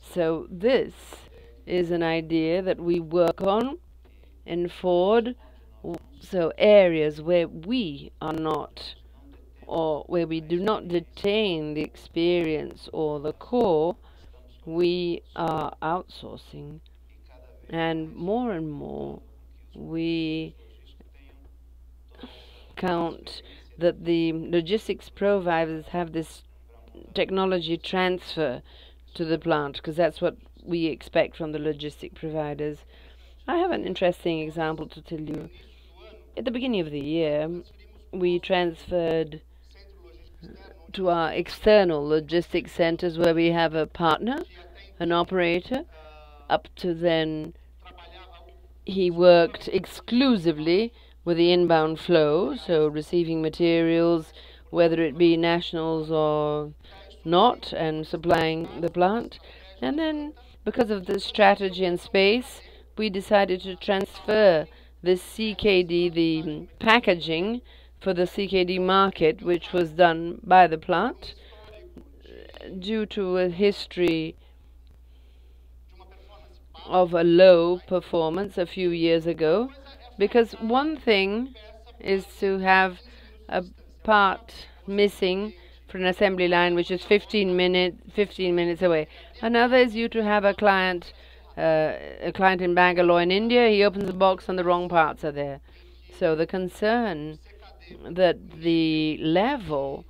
So this is an idea that we work on in Ford. So areas where we are not, or where we do not retain the experience or the core, we are outsourcing. And more, we count that the logistics providers have this technology transfer to the plant, because that's what we expect from the logistic providers. I have an interesting example to tell you. At the beginning of the year, we transferred to our external logistics centers where we have a partner, an operator. Up to then, he worked exclusively with the inbound flow, so receiving materials, whether it be nationals or not, and supplying the plant. And then, because of the strategy and space, we decided to transfer this CKD, the packaging for the CKD market, which was done by the plant, due to a history of a low performance a few years ago. Because one thing is to have a part missing for an assembly line which is 15 minutes away. Another is you to have a client in Bangalore in India. He opens the box and the wrong parts are there. So the concern that the level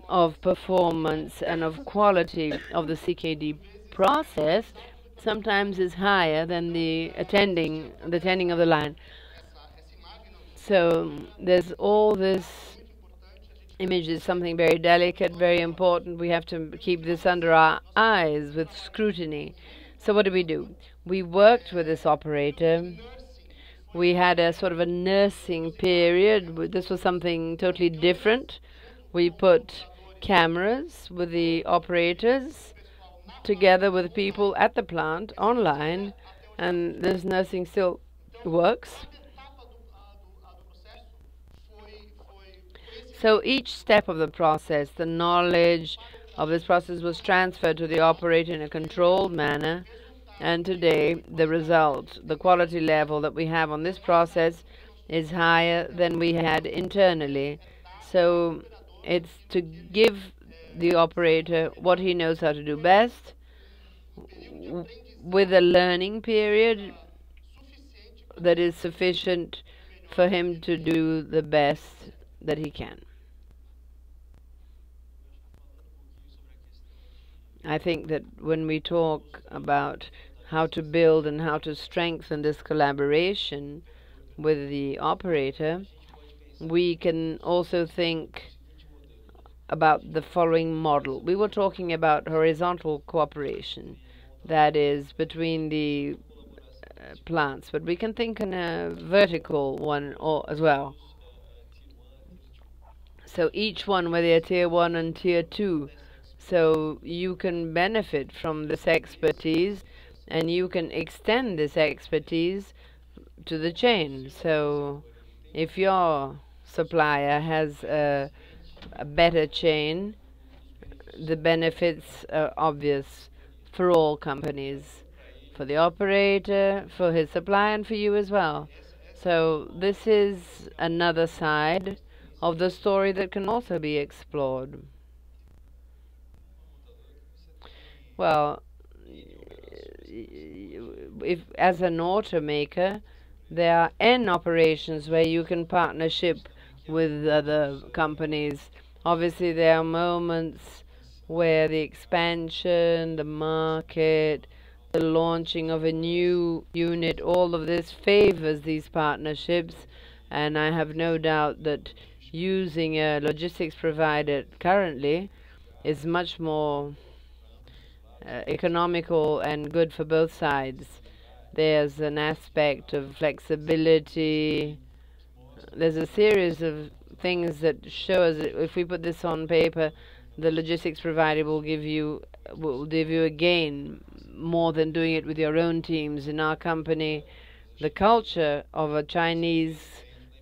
of performance and of quality of the CKD process sometimes is higher than the attending of the line. So there's all this image is something very delicate, very important. We have to keep this under our eyes with scrutiny. So what do? We worked with this operator. We had a sort of a nursing period. This was something totally different. We put cameras with the operators together with people at the plant online, and this nursing still works. So each step of the process, the knowledge of this process was transferred to the operator in a controlled manner, and today the result, the quality level that we have on this process is higher than we had internally. So it's to give the operator what he knows how to do best, with a learning period that is sufficient for him to do the best that he can. I think that when we talk about how to build and how to strengthen this collaboration with the operator, we can also think about the following model. We were talking about horizontal cooperation, that is between the plants, but we can think in a vertical one as well. So each one, whether they're tier 1 and tier 2, so you can benefit from this expertise and you can extend this expertise to the chain. So if your supplier has a better chain, the benefits are obvious for all companies, for the operator, for his supplier, and for you as well. So this is another side of the story that can also be explored. Well, if as an automaker, there are N operations where you can partnership with other companies. Obviously, there are moments where the expansion, the market, the launching of a new unit, all of this favors these partnerships, and I have no doubt that using a logistics provider currently is much more economical and good for both sides. There's an aspect of flexibility. There's a series of things that show us that if we put this on paper, the logistics provider will give you a gain more than doing it with your own teams. In our company, the culture of a Chinese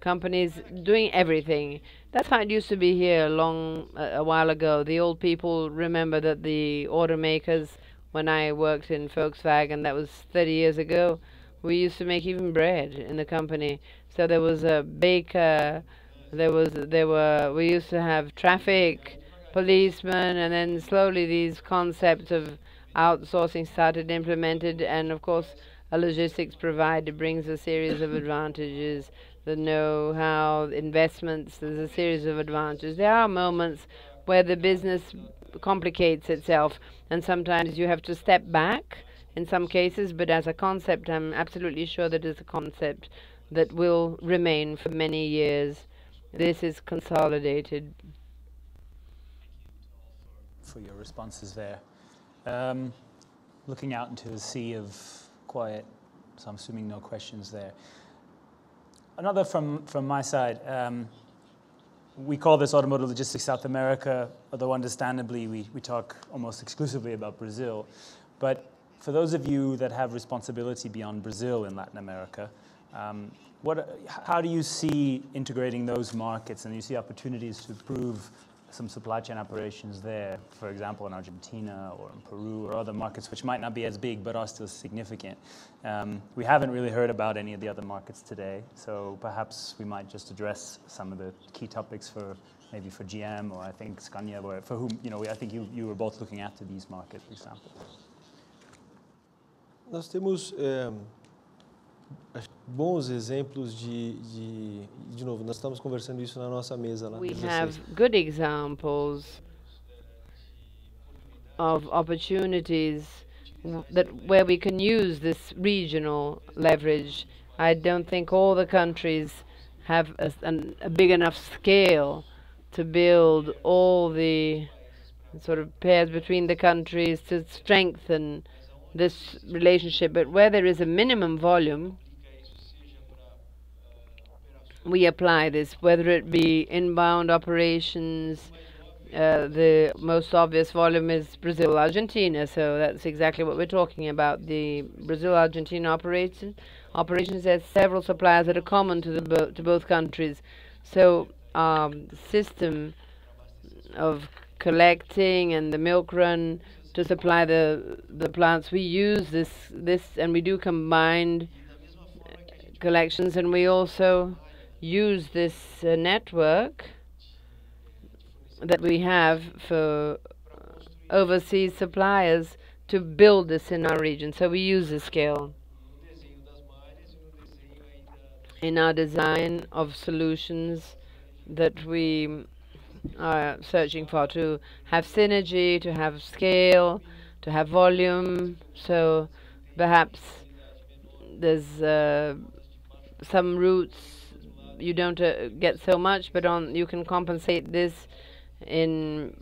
company is doing everything. That's how it used to be here a while ago. The old people remember that the automakers, when I worked in Volkswagen, that was 30 years ago, we used to make even bread in the company. So there was a baker, we used to have traffic policemen, and then slowly these concepts of outsourcing started implemented, and of course a logistics provider brings a series of advantages, the know-how, investments, there's a series of advantages. There are moments where the business complicates itself, and sometimes you have to step back in some cases, but as a concept, I'm absolutely sure that it's a concept that will remain for many years. This is consolidated. For your responses there. Looking out into the sea of quiet, so I'm assuming no questions there. Another from my side. We call this Automotive Logistics South America, although understandably we talk almost exclusively about Brazil. But for those of you that have responsibility beyond Brazil in Latin America, how do you see integrating those markets, and you see opportunities to improve some supply chain operations there, for example, in Argentina or in Peru or other markets which might not be as big but are still significant? We haven't really heard about any of the other markets today, so perhaps we might just address some of the key topics for maybe for GM or I think Scania, or for whom, I think you were both looking after these markets, for example. Nós temos bons exemplos de novo, nós estamos conversando isso na nossa mesa lá. We have good examples of opportunities where we can use this regional leverage. I don't think all the countries have a big enough scale to build all the sort of pairs between the countries to strengthen this relationship, but where there is a minimum volume, we apply this, whether it be inbound operations. The most obvious volume is Brazil-Argentina, so that's exactly what we're talking about. The Brazil-Argentina operations has several suppliers that are common to both countries. So system of collecting and the milk run to supply the plants, we use this, and we do combined collections, and we also use this network that we have for overseas suppliers to build this in our region. So we use the scale in our design of solutions that we are searching for, to have synergy, to have scale, to have volume. So perhaps there's some routes you don't get so much, but you can compensate this in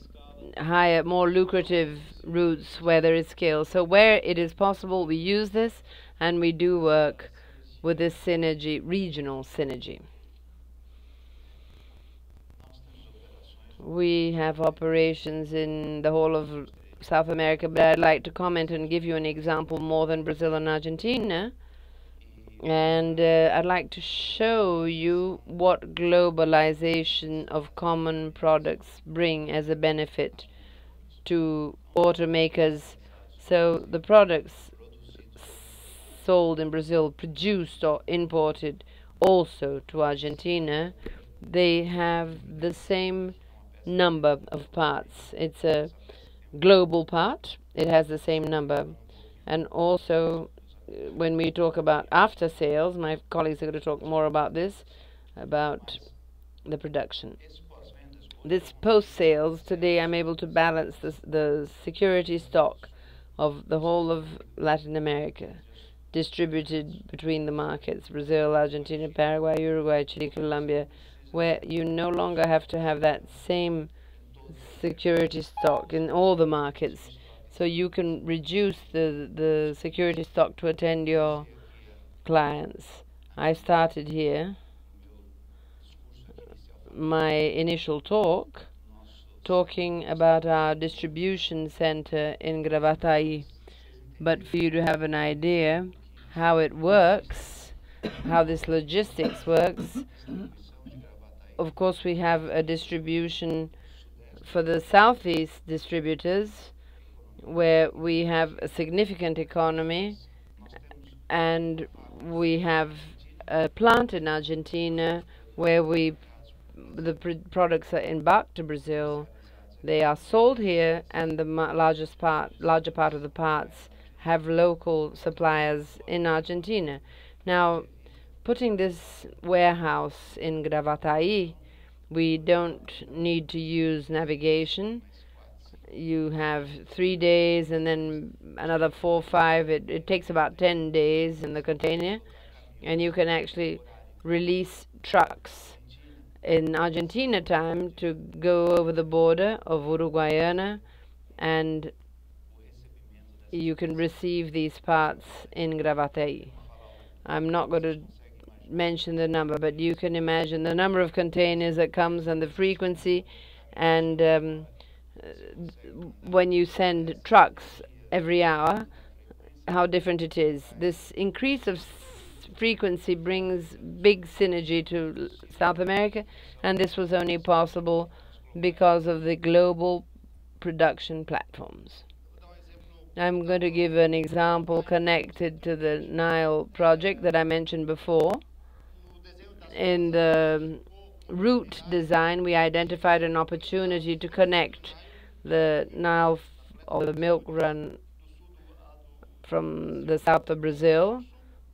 higher, more lucrative routes where there is scale. So where it is possible, we use this, and we do work with this synergy, regional synergy. We have operations in the whole of South America, but I'd like to comment and give you an example more than Brazil and Argentina. And I'd like to show you what globalization of common products bring as a benefit to automakers. So the products sold in Brazil, produced or imported also to Argentina, they have the same number of parts. It's a global part. It has the same number. And also, when we talk about after sales, my colleagues are going to talk more about this, about the production. This post-sales, today I'm able to balance the security stock of the whole of Latin America, distributed between the markets, Brazil, Argentina, Paraguay, Uruguay, Chile, Colombia, where you no longer have to have that same security stock in all the markets. So you can reduce the security stock to attend your clients. I started here my initial talk talking about our distribution center in Gravataí. But for you to have an idea how it works, how this logistics works, of course we have a distribution for the southeast distributors. where we have a significant economy, and we have a plant in Argentina where the products are embarked to Brazil. They are sold here, and the larger part of the parts have local suppliers in Argentina. Now, putting this warehouse in Gravataí, we don't need to use navigation. You have 3 days and then another 4 or 5. It takes about 10 days in the container, and you can actually release trucks in Argentina time to go over the border of Uruguayana, and you can receive these parts in Gravataí. I'm not going to mention the number, but you can imagine the number of containers that comes and the frequency, and when you send trucks every hour, how different it is. This increase of frequency brings big synergy to South America, and this was only possible because of the global production platforms. I'm going to give an example connected to the Nile project that I mentioned before. In the route design, we identified an opportunity to connect the Nile or the milk run from the south of Brazil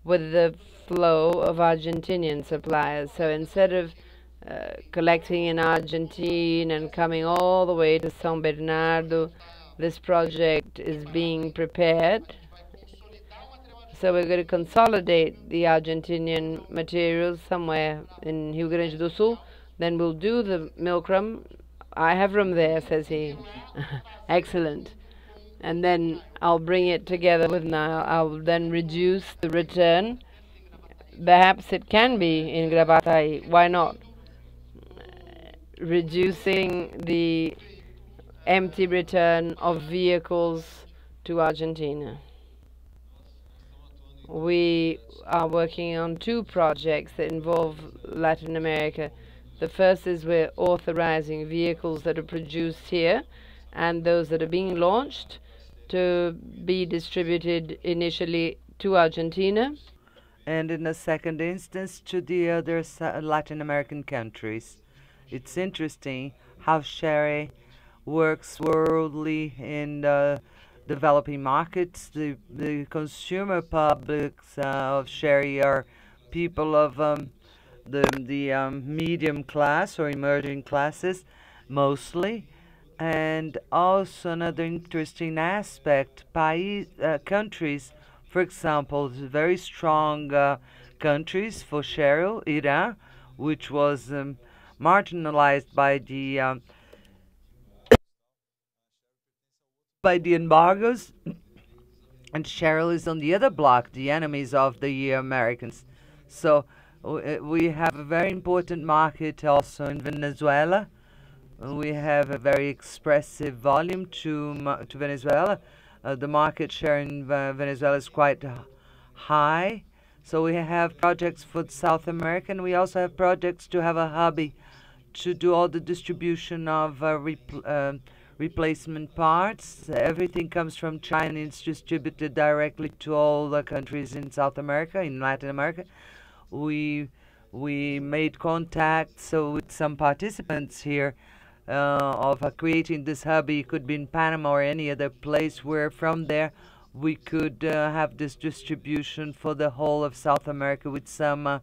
with the flow of Argentinian suppliers. So instead of collecting in Argentina and coming all the way to São Bernardo, this project is being prepared. So we're going to consolidate the Argentinian materials somewhere in Rio Grande do Sul. Then we'll do the milk run. I have room there, says he. Excellent. And then I'll bring it together with Nile. I'll then reduce the return. Perhaps it can be in Gravataí. Why not? Reducing the empty return of vehicles to Argentina. We are working on 2 projects that involve Latin America. The first is we're authorizing vehicles that are produced here and those that are being launched to be distributed initially to Argentina, and in the second instance to the other Latin American countries. It's interesting how Chery works worldly in the developing markets. The consumer publics of Chery are people of the medium class or emerging classes mostly. And also another interesting aspect, countries, for example, very strong countries for Chery, Iran, which was marginalized by the embargoes, and Chery is on the other block, the enemies of the Americans. So we have a very important market also in Venezuela. We have a very expressive volume to Venezuela. The market share in Venezuela is quite high. So we have projects for South America, and we also have projects to have a hubby to do all the distribution of replacement parts. Everything comes from China and it's distributed directly to all the countries in South America, in Latin America. We made contacts with some participants here of creating this hubby. It could be in Panama or any other place where from there we could have this distribution for the whole of South America with some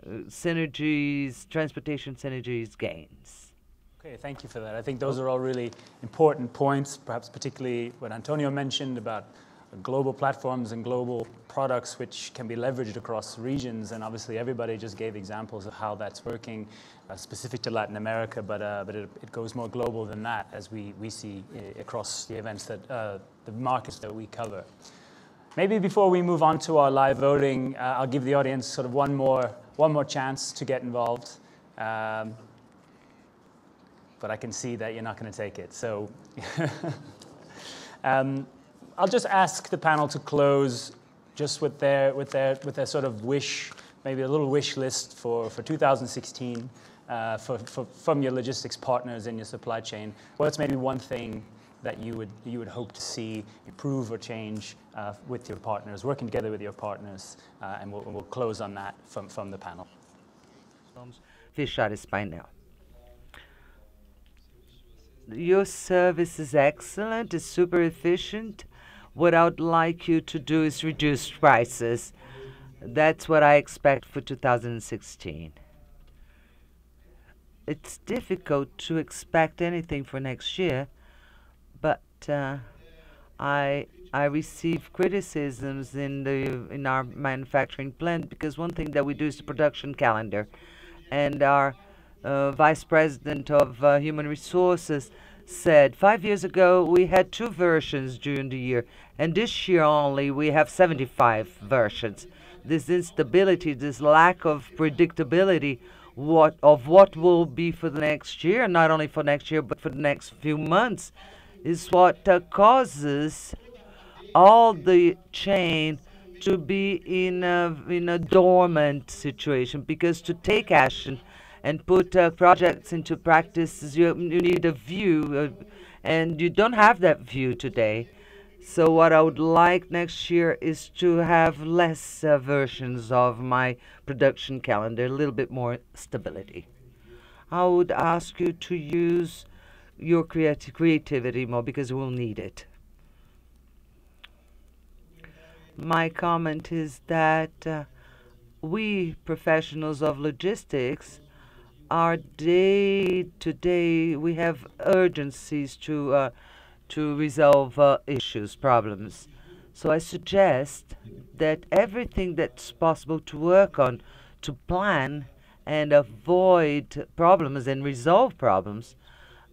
synergies, transportation synergies gains. Okay, thank you for that. I think those are all really important points, perhaps particularly what Antonio mentioned about global platforms and global products which can be leveraged across regions, and obviously everybody just gave examples of how that's working specific to Latin America, but it goes more global than that, as we see across the events that the markets that we cover. Maybe before we move on to our live voting, I'll give the audience sort of one more chance to get involved. But I can see that you're not going to take it. So I'll just ask the panel to close just with their sort of wish, maybe a little wish list for 2016 from your logistics partners in your supply chain. What's maybe one thing that you would hope to see improve or change with your partners, working together with your partners, and we'll close on that from the panel. Vamos fechar esse painel. Your service is excellent, it's super efficient. What I would like you to do is reduce prices. That's what I expect for 2016. It's difficult to expect anything for next year, but I receive criticisms in our manufacturing plant because one thing that we do is the production calendar, and our Vice President of Human Resources said 5 years ago we had 2 versions during the year, and this year only we have 75 versions. This instability, this lack of predictability of what will be for the next year, not only for next year but for the next few months, is what causes all the chain to be in a dormant situation, because to take action and put projects into practice, you need a view, and you don't have that view today. So what I would like next year is to have less versions of my production calendar, a little bit more stability. I would ask you to use your creativity more, because we'll need it. My comment is that we professionals of logistics are day to day, we have urgencies to resolve issues, problems. So I suggest that everything that's possible to work on, to plan and avoid problems and resolve problems,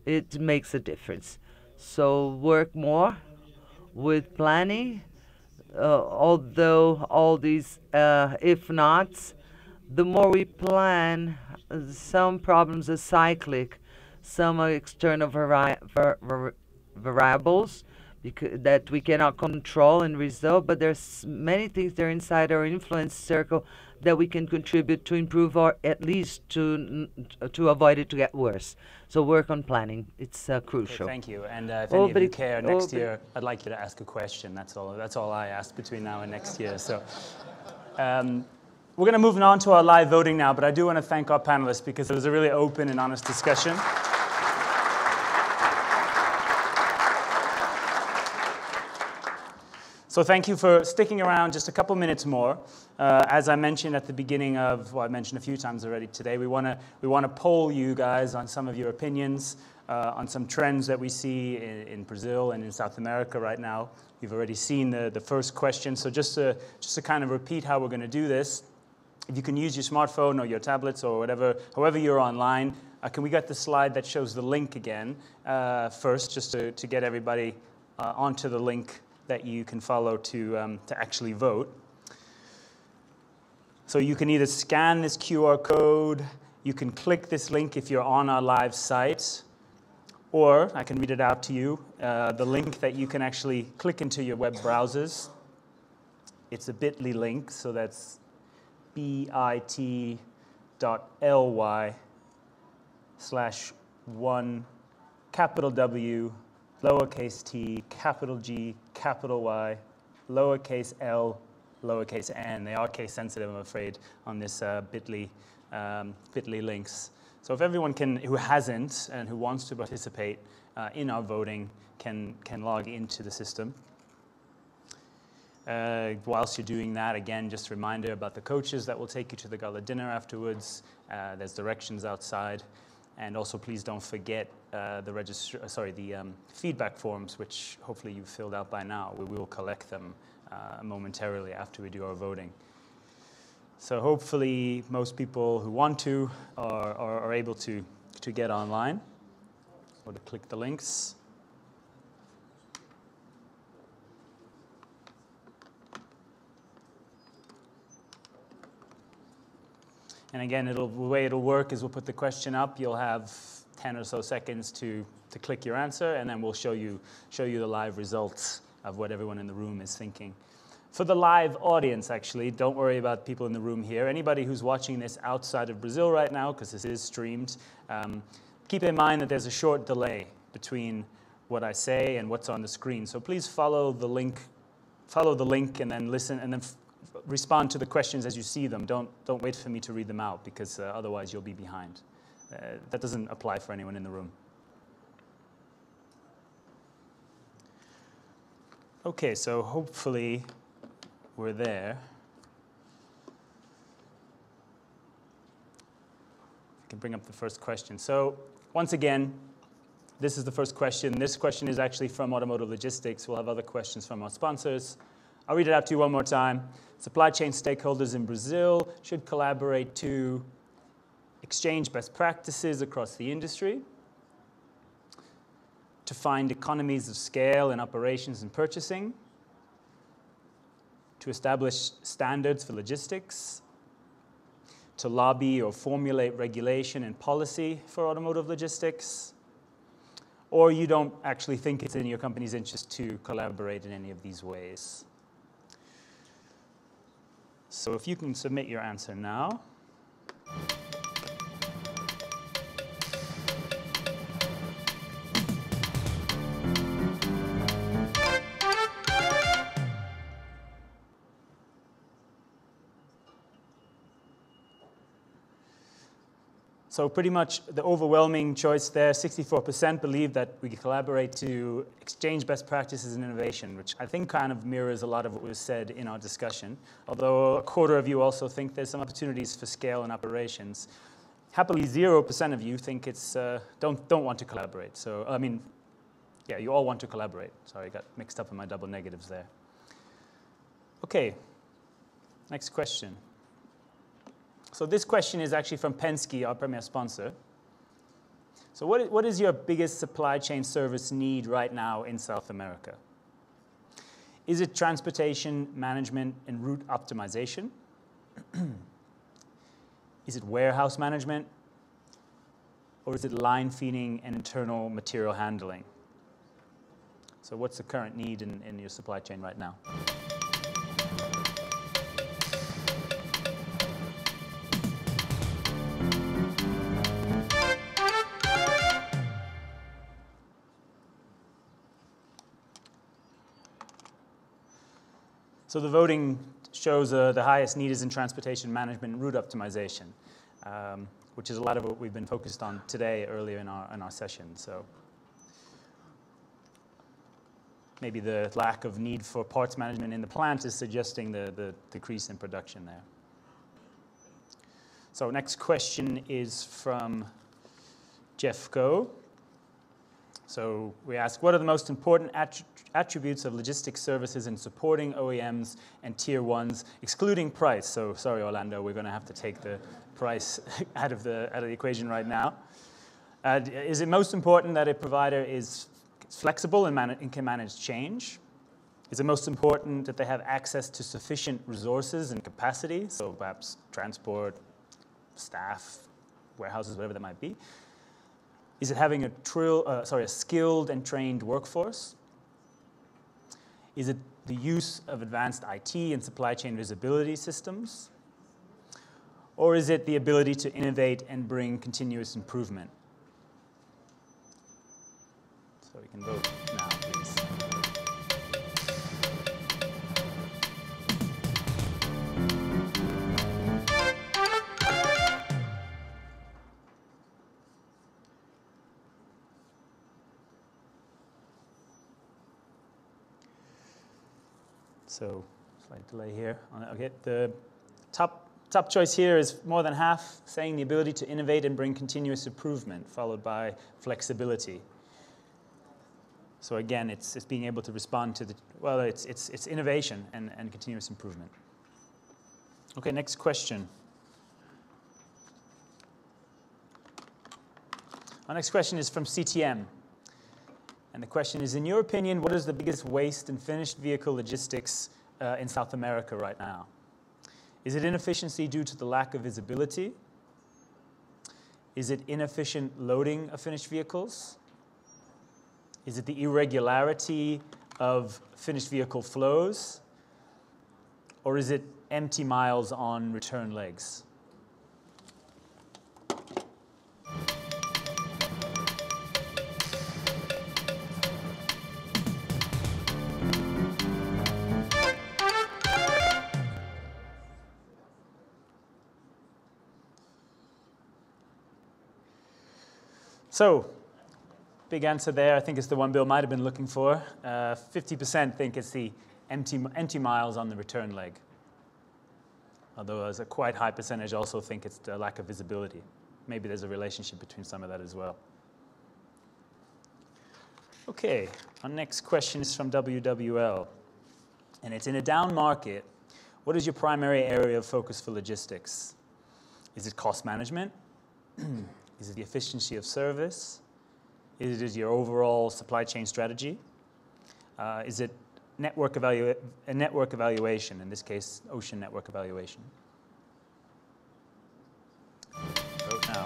it makes a difference. So work more with planning, although all these if-nots, the more we plan, some problems are cyclic, some are external variables that we cannot control and resolve, but there's many things that are inside our influence circle that we can contribute to improve, or at least to avoid it to get worse. So work on planning, it's crucial. Okay, thank you. And if any of you care, next year I'd like you to ask a question. That's all I ask between now and next year. So we're going to move on to our live voting now, but I do want to thank our panelists because it was a really open and honest discussion. So thank you for sticking around just a couple minutes more. As I mentioned at the beginning of, well, I mentioned a few times already today, we want to poll you guys on some of your opinions, on some trends that we see in Brazil and in South America right now. You've already seen the first question, so just to kind of repeat how we're going to do this, if you can use your smartphone or your tablets or whatever, however you're online, can we get the slide that shows the link again first, just to get everybody onto the link that you can follow to actually vote. So you can either scan this QR code, you can click this link if you're on our live site, or I can read it out to you, the link that you can actually click into your web browsers. It's a bit.ly link, so that's bit.ly/1 capital W, lowercase t, capital G, capital Y, lowercase l, lowercase n. They are case sensitive, I'm afraid, on this bit.ly links. So if everyone who hasn't and who wants to participate in our voting can log into the system. Whilst you're doing that, again, just a reminder about the coaches that will take you to the gala dinner afterwards. There's directions outside. And also, please don't forget the feedback forms, which hopefully you've filled out by now. We will collect them momentarily after we do our voting. So hopefully, most people who want to are able to get online or to click the links. And again, the way it'll work is we'll put the question up. You'll have 10 or so seconds to click your answer, and then we'll show you the live results of what everyone in the room is thinking. For the live audience, actually, don't worry about people in the room here. Anybody who's watching this outside of Brazil right now, because this is streamed, keep in mind that there's a short delay between what I say and what's on the screen. So please follow the link and then listen and then respond to the questions as you see them. Don't wait for me to read them out because otherwise you'll be behind. That doesn't apply for anyone in the room. Okay, so hopefully we're there. I can bring up the first question. So once again, this is the first question. This question is actually from Automotive Logistics. We'll have other questions from our sponsors. I'll read it out to you one more time. Supply chain stakeholders in Brazil should collaborate to exchange best practices across the industry, to find economies of scale in operations and purchasing, to establish standards for logistics, to lobby or formulate regulation and policy for automotive logistics, or you don't actually think it's in your company's interest to collaborate in any of these ways. So if you can submit your answer now. So pretty much the overwhelming choice there, 64% believe that we can collaborate to exchange best practices and innovation, which I think kind of mirrors a lot of what was said in our discussion. Although a quarter of you also think there's some opportunities for scale and operations. Happily, 0% of you think it's don't want to collaborate. So I mean, yeah, you all want to collaborate. Sorry, I got mixed up in my double negatives there. Okay, next question. So this question is actually from Penske, our premier sponsor. So what is your biggest supply chain service need right now in South America? Is it transportation management and route optimization? Is it warehouse management? Or is it line feeding and internal material handling? So what's the current need in your supply chain right now? So the voting shows the highest need is in transportation management and route optimization, which is a lot of what we've been focused on today earlier in our session. So maybe the lack of need for parts management in the plant is suggesting the decrease in production there. So next question is from Jeff Go. So we ask, what are the most important attributes of logistics services in supporting OEMs and tier ones, excluding price? So sorry, Orlando, we're going to have to take the price out of the equation right now. Is it most important that a provider is flexible and can manage change? Is it most important that they have access to sufficient resources and capacity? So perhaps transport, staff, warehouses, whatever that might be. Is it having a skilled and trained workforce? Is it the use of advanced IT and supply chain visibility systems? Or is it the ability to innovate and bring continuous improvement? So we can vote now, please. So, slight delay here. Okay, the top choice here is more than half saying the ability to innovate and bring continuous improvement, followed by flexibility. So again, it's being able to respond to it's innovation and continuous improvement. Okay, next question. Our next question is from CTM. And the question is, in your opinion, what is the biggest waste in finished vehicle logistics in South America right now? Is it inefficiency due to the lack of visibility? Is it inefficient loading of finished vehicles? Is it the irregularity of finished vehicle flows? Or is it empty miles on return legs? So, big answer there. I think it's the one Bill might have been looking for. 50% think it's the empty miles on the return leg. Although there's a quite high percentage also think it's the lack of visibility. Maybe there's a relationship between some of that as well. Okay, our next question is from WWL. And it's in a down market, what is your primary area of focus for logistics? Is it cost management? Is it the efficiency of service? Is it your overall supply chain strategy? Is it network evaluation, in this case, ocean network evaluation? Vote now.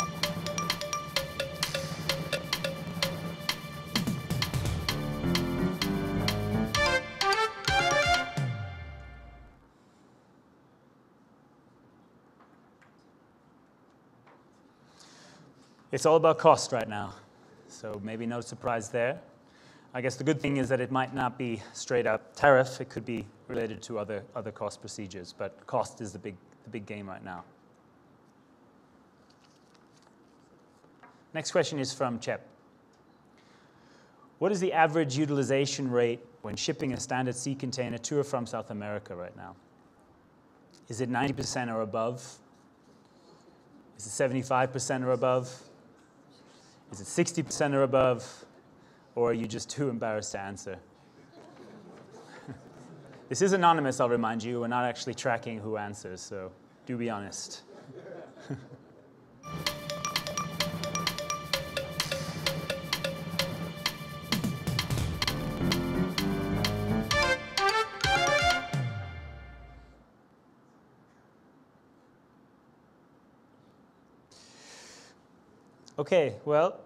It's all about cost right now, so maybe no surprise there. I guess the good thing is that it might not be straight up tariff. It could be related to other cost procedures, but cost is the big game right now. Next question is from Chep. What is the average utilization rate when shipping a standard sea container to or from South America right now? Is it 90% or above? Is it 75% or above? Is it 60% or above? Or are you just too embarrassed to answer? This is anonymous, I'll remind you. We're not actually tracking who answers, so do be honest. Okay, well,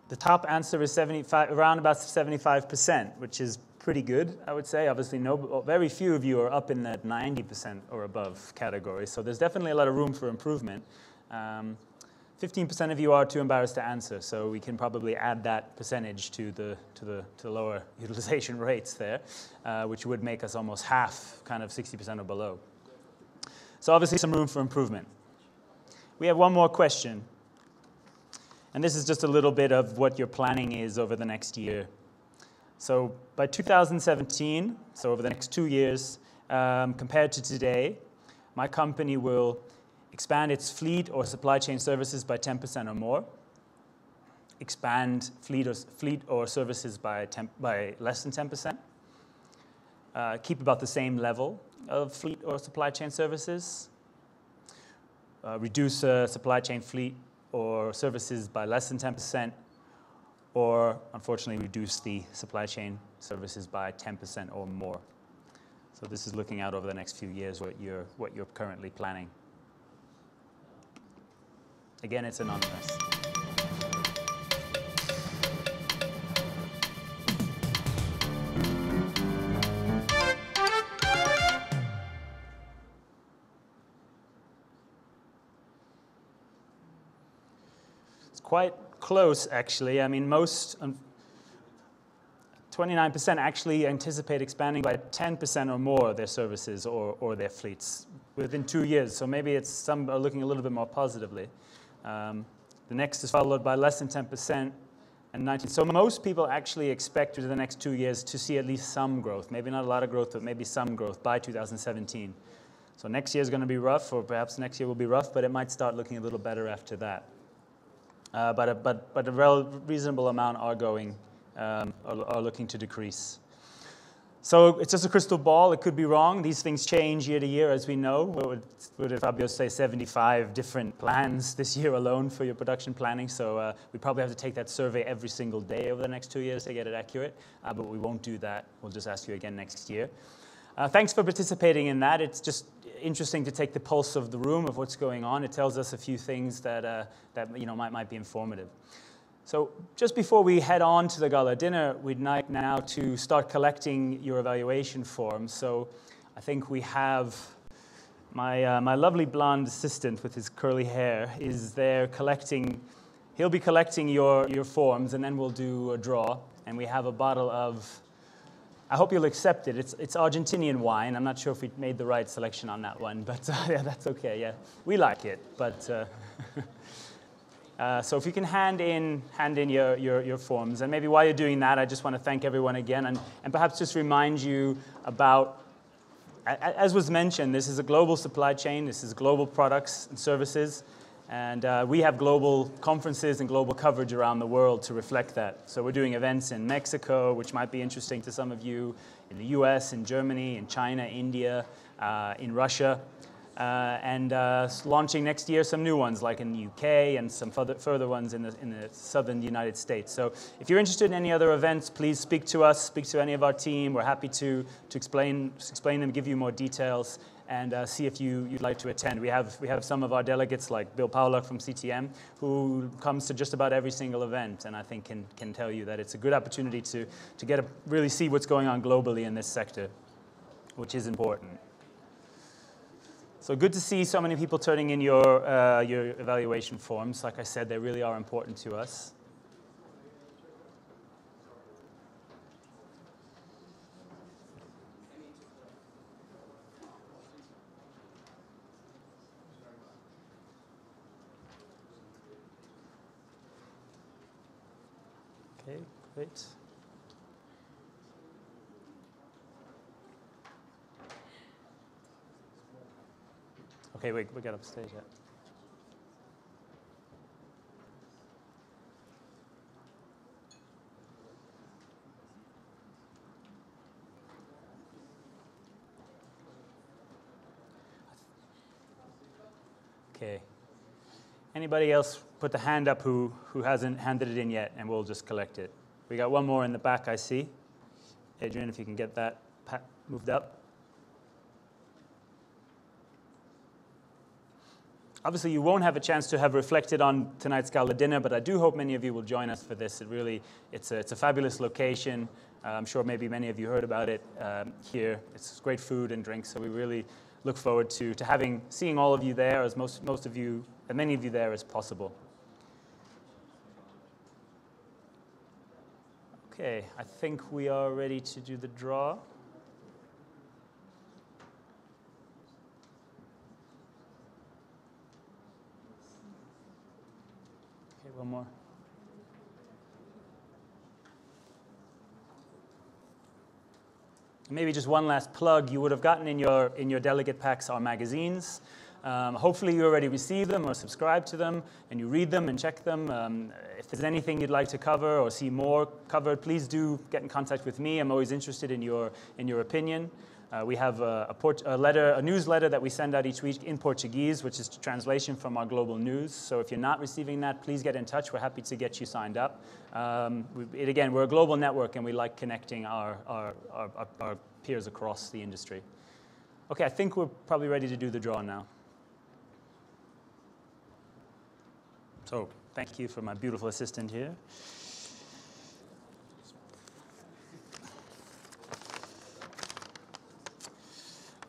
the top answer is around about 75%, which is pretty good, I would say. Obviously, very few of you are up in that 90% or above category, so there's definitely a lot of room for improvement. 15% of you are too embarrassed to answer, so we can probably add that percentage to the lower utilization rates there, which would make us almost half, kind of 60% or below. So obviously, some room for improvement. We have one more question. And this is just a little bit of what your planning is over the next year. So by 2017, so over the next 2 years, compared to today, my company will expand its fleet or supply chain services by 10% or more, expand fleet or services by less than 10%, keep about the same level of fleet or supply chain services, reduce supply chain fleet or services by less than 10%, or unfortunately reduce the supply chain services by 10% or more. So this is looking out over the next few years what you're currently planning. Again, it's anonymous. Quite close, actually. I mean, 29% actually anticipate expanding by 10% or more their services or their fleets within 2 years. So maybe some are looking a little bit more positively. The next is followed by less than 10% and 19%. So most people actually expect within the next 2 years to see at least some growth. Maybe not a lot of growth, but maybe some growth by 2017. So next year is going to be rough, or perhaps next year will be rough, but it might start looking a little better after that. But a reasonable amount are looking to decrease. So it's just a crystal ball. It could be wrong. These things change year to year, as we know. What did Fabio say? 75 different plans this year alone for your production planning. So we probably have to take that survey every single day over the next 2 years to get it accurate. But we won't do that. We'll just ask you again next year. Thanks for participating in that. It's just interesting to take the pulse of the room of what's going on. It tells us a few things that might be informative. So just before we head on to the gala dinner, we'd like now to start collecting your evaluation forms. So I think we have my lovely blonde assistant with his curly hair is there collecting. He'll be collecting your forms, and then we'll do a draw. And we have a bottle of, I hope you'll accept it. It's Argentinian wine. I'm not sure if we made the right selection on that one, but yeah, that's okay. Yeah, we like it. But So if you can hand in your forms. And maybe while you're doing that, I just want to thank everyone again and perhaps just remind you about, as was mentioned, this is a global supply chain. This is global products and services. And we have global conferences and global coverage around the world to reflect that. So we're doing events in Mexico, which might be interesting to some of you, in the US, in Germany, in China, India, in Russia, and launching next year some new ones, like in the UK and some further ones in the southern United States. So if you're interested in any other events, please speak to us, speak to any of our team. We're happy to explain them, give you more details, and see if you'd like to attend. We have some of our delegates, like Bill Paulo from CTM, who comes to just about every single event, and I think can tell you that it's a good opportunity to really see what's going on globally in this sector, which is important. So good to see so many people turning in your evaluation forms. Like I said, they really are important to us. Okay, great. Okay, we got upstage yet. Okay. Anybody else put the hand up who hasn't handed it in yet, and we'll just collect it. We got one more in the back, I see. Adrian, if you can get that moved up. Obviously, you won't have a chance to have reflected on tonight's gala dinner, but I do hope many of you will join us for this. It's a fabulous location. I'm sure maybe many of you heard about it here. It's great food and drinks, so we really look forward to seeing all of you there, as many of you there as possible. Okay, I think we are ready to do the draw. One more. Maybe just one last plug. You would have gotten in your delegate packs our magazines. Hopefully you already received them or subscribed to them, and you read them and check them. If there's anything you'd like to cover or see more covered, please do get in contact with me. I'm always interested in your opinion. We have a newsletter that we send out each week in Portuguese, which is a translation from our global news. So if you're not receiving that, please get in touch. We're happy to get you signed up. Again, we're a global network, and we like connecting our peers across the industry. Okay, I think we're probably ready to do the draw now. So thank you for my beautiful assistant here.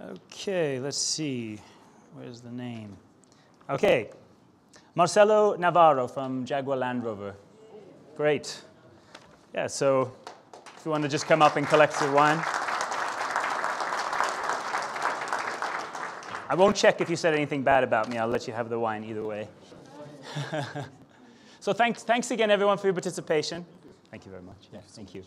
Okay, let's see. Where's the name? Okay, Marcelo Navarro from Jaguar Land Rover. Great. Yeah, so if you want to just come up and collect your wine. I won't check if you said anything bad about me. I'll let you have the wine either way. So thanks again, everyone, for your participation. Thank you very much. Yeah, thank you.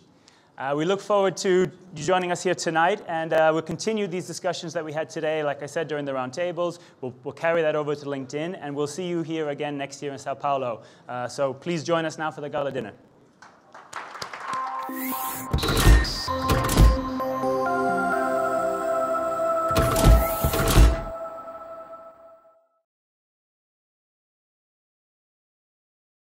We look forward to you joining us here tonight, and we'll continue these discussions that we had today, like I said, during the roundtables. We'll carry that over to LinkedIn, and we'll see you here again next year in Sao Paulo. So please join us now for the gala dinner.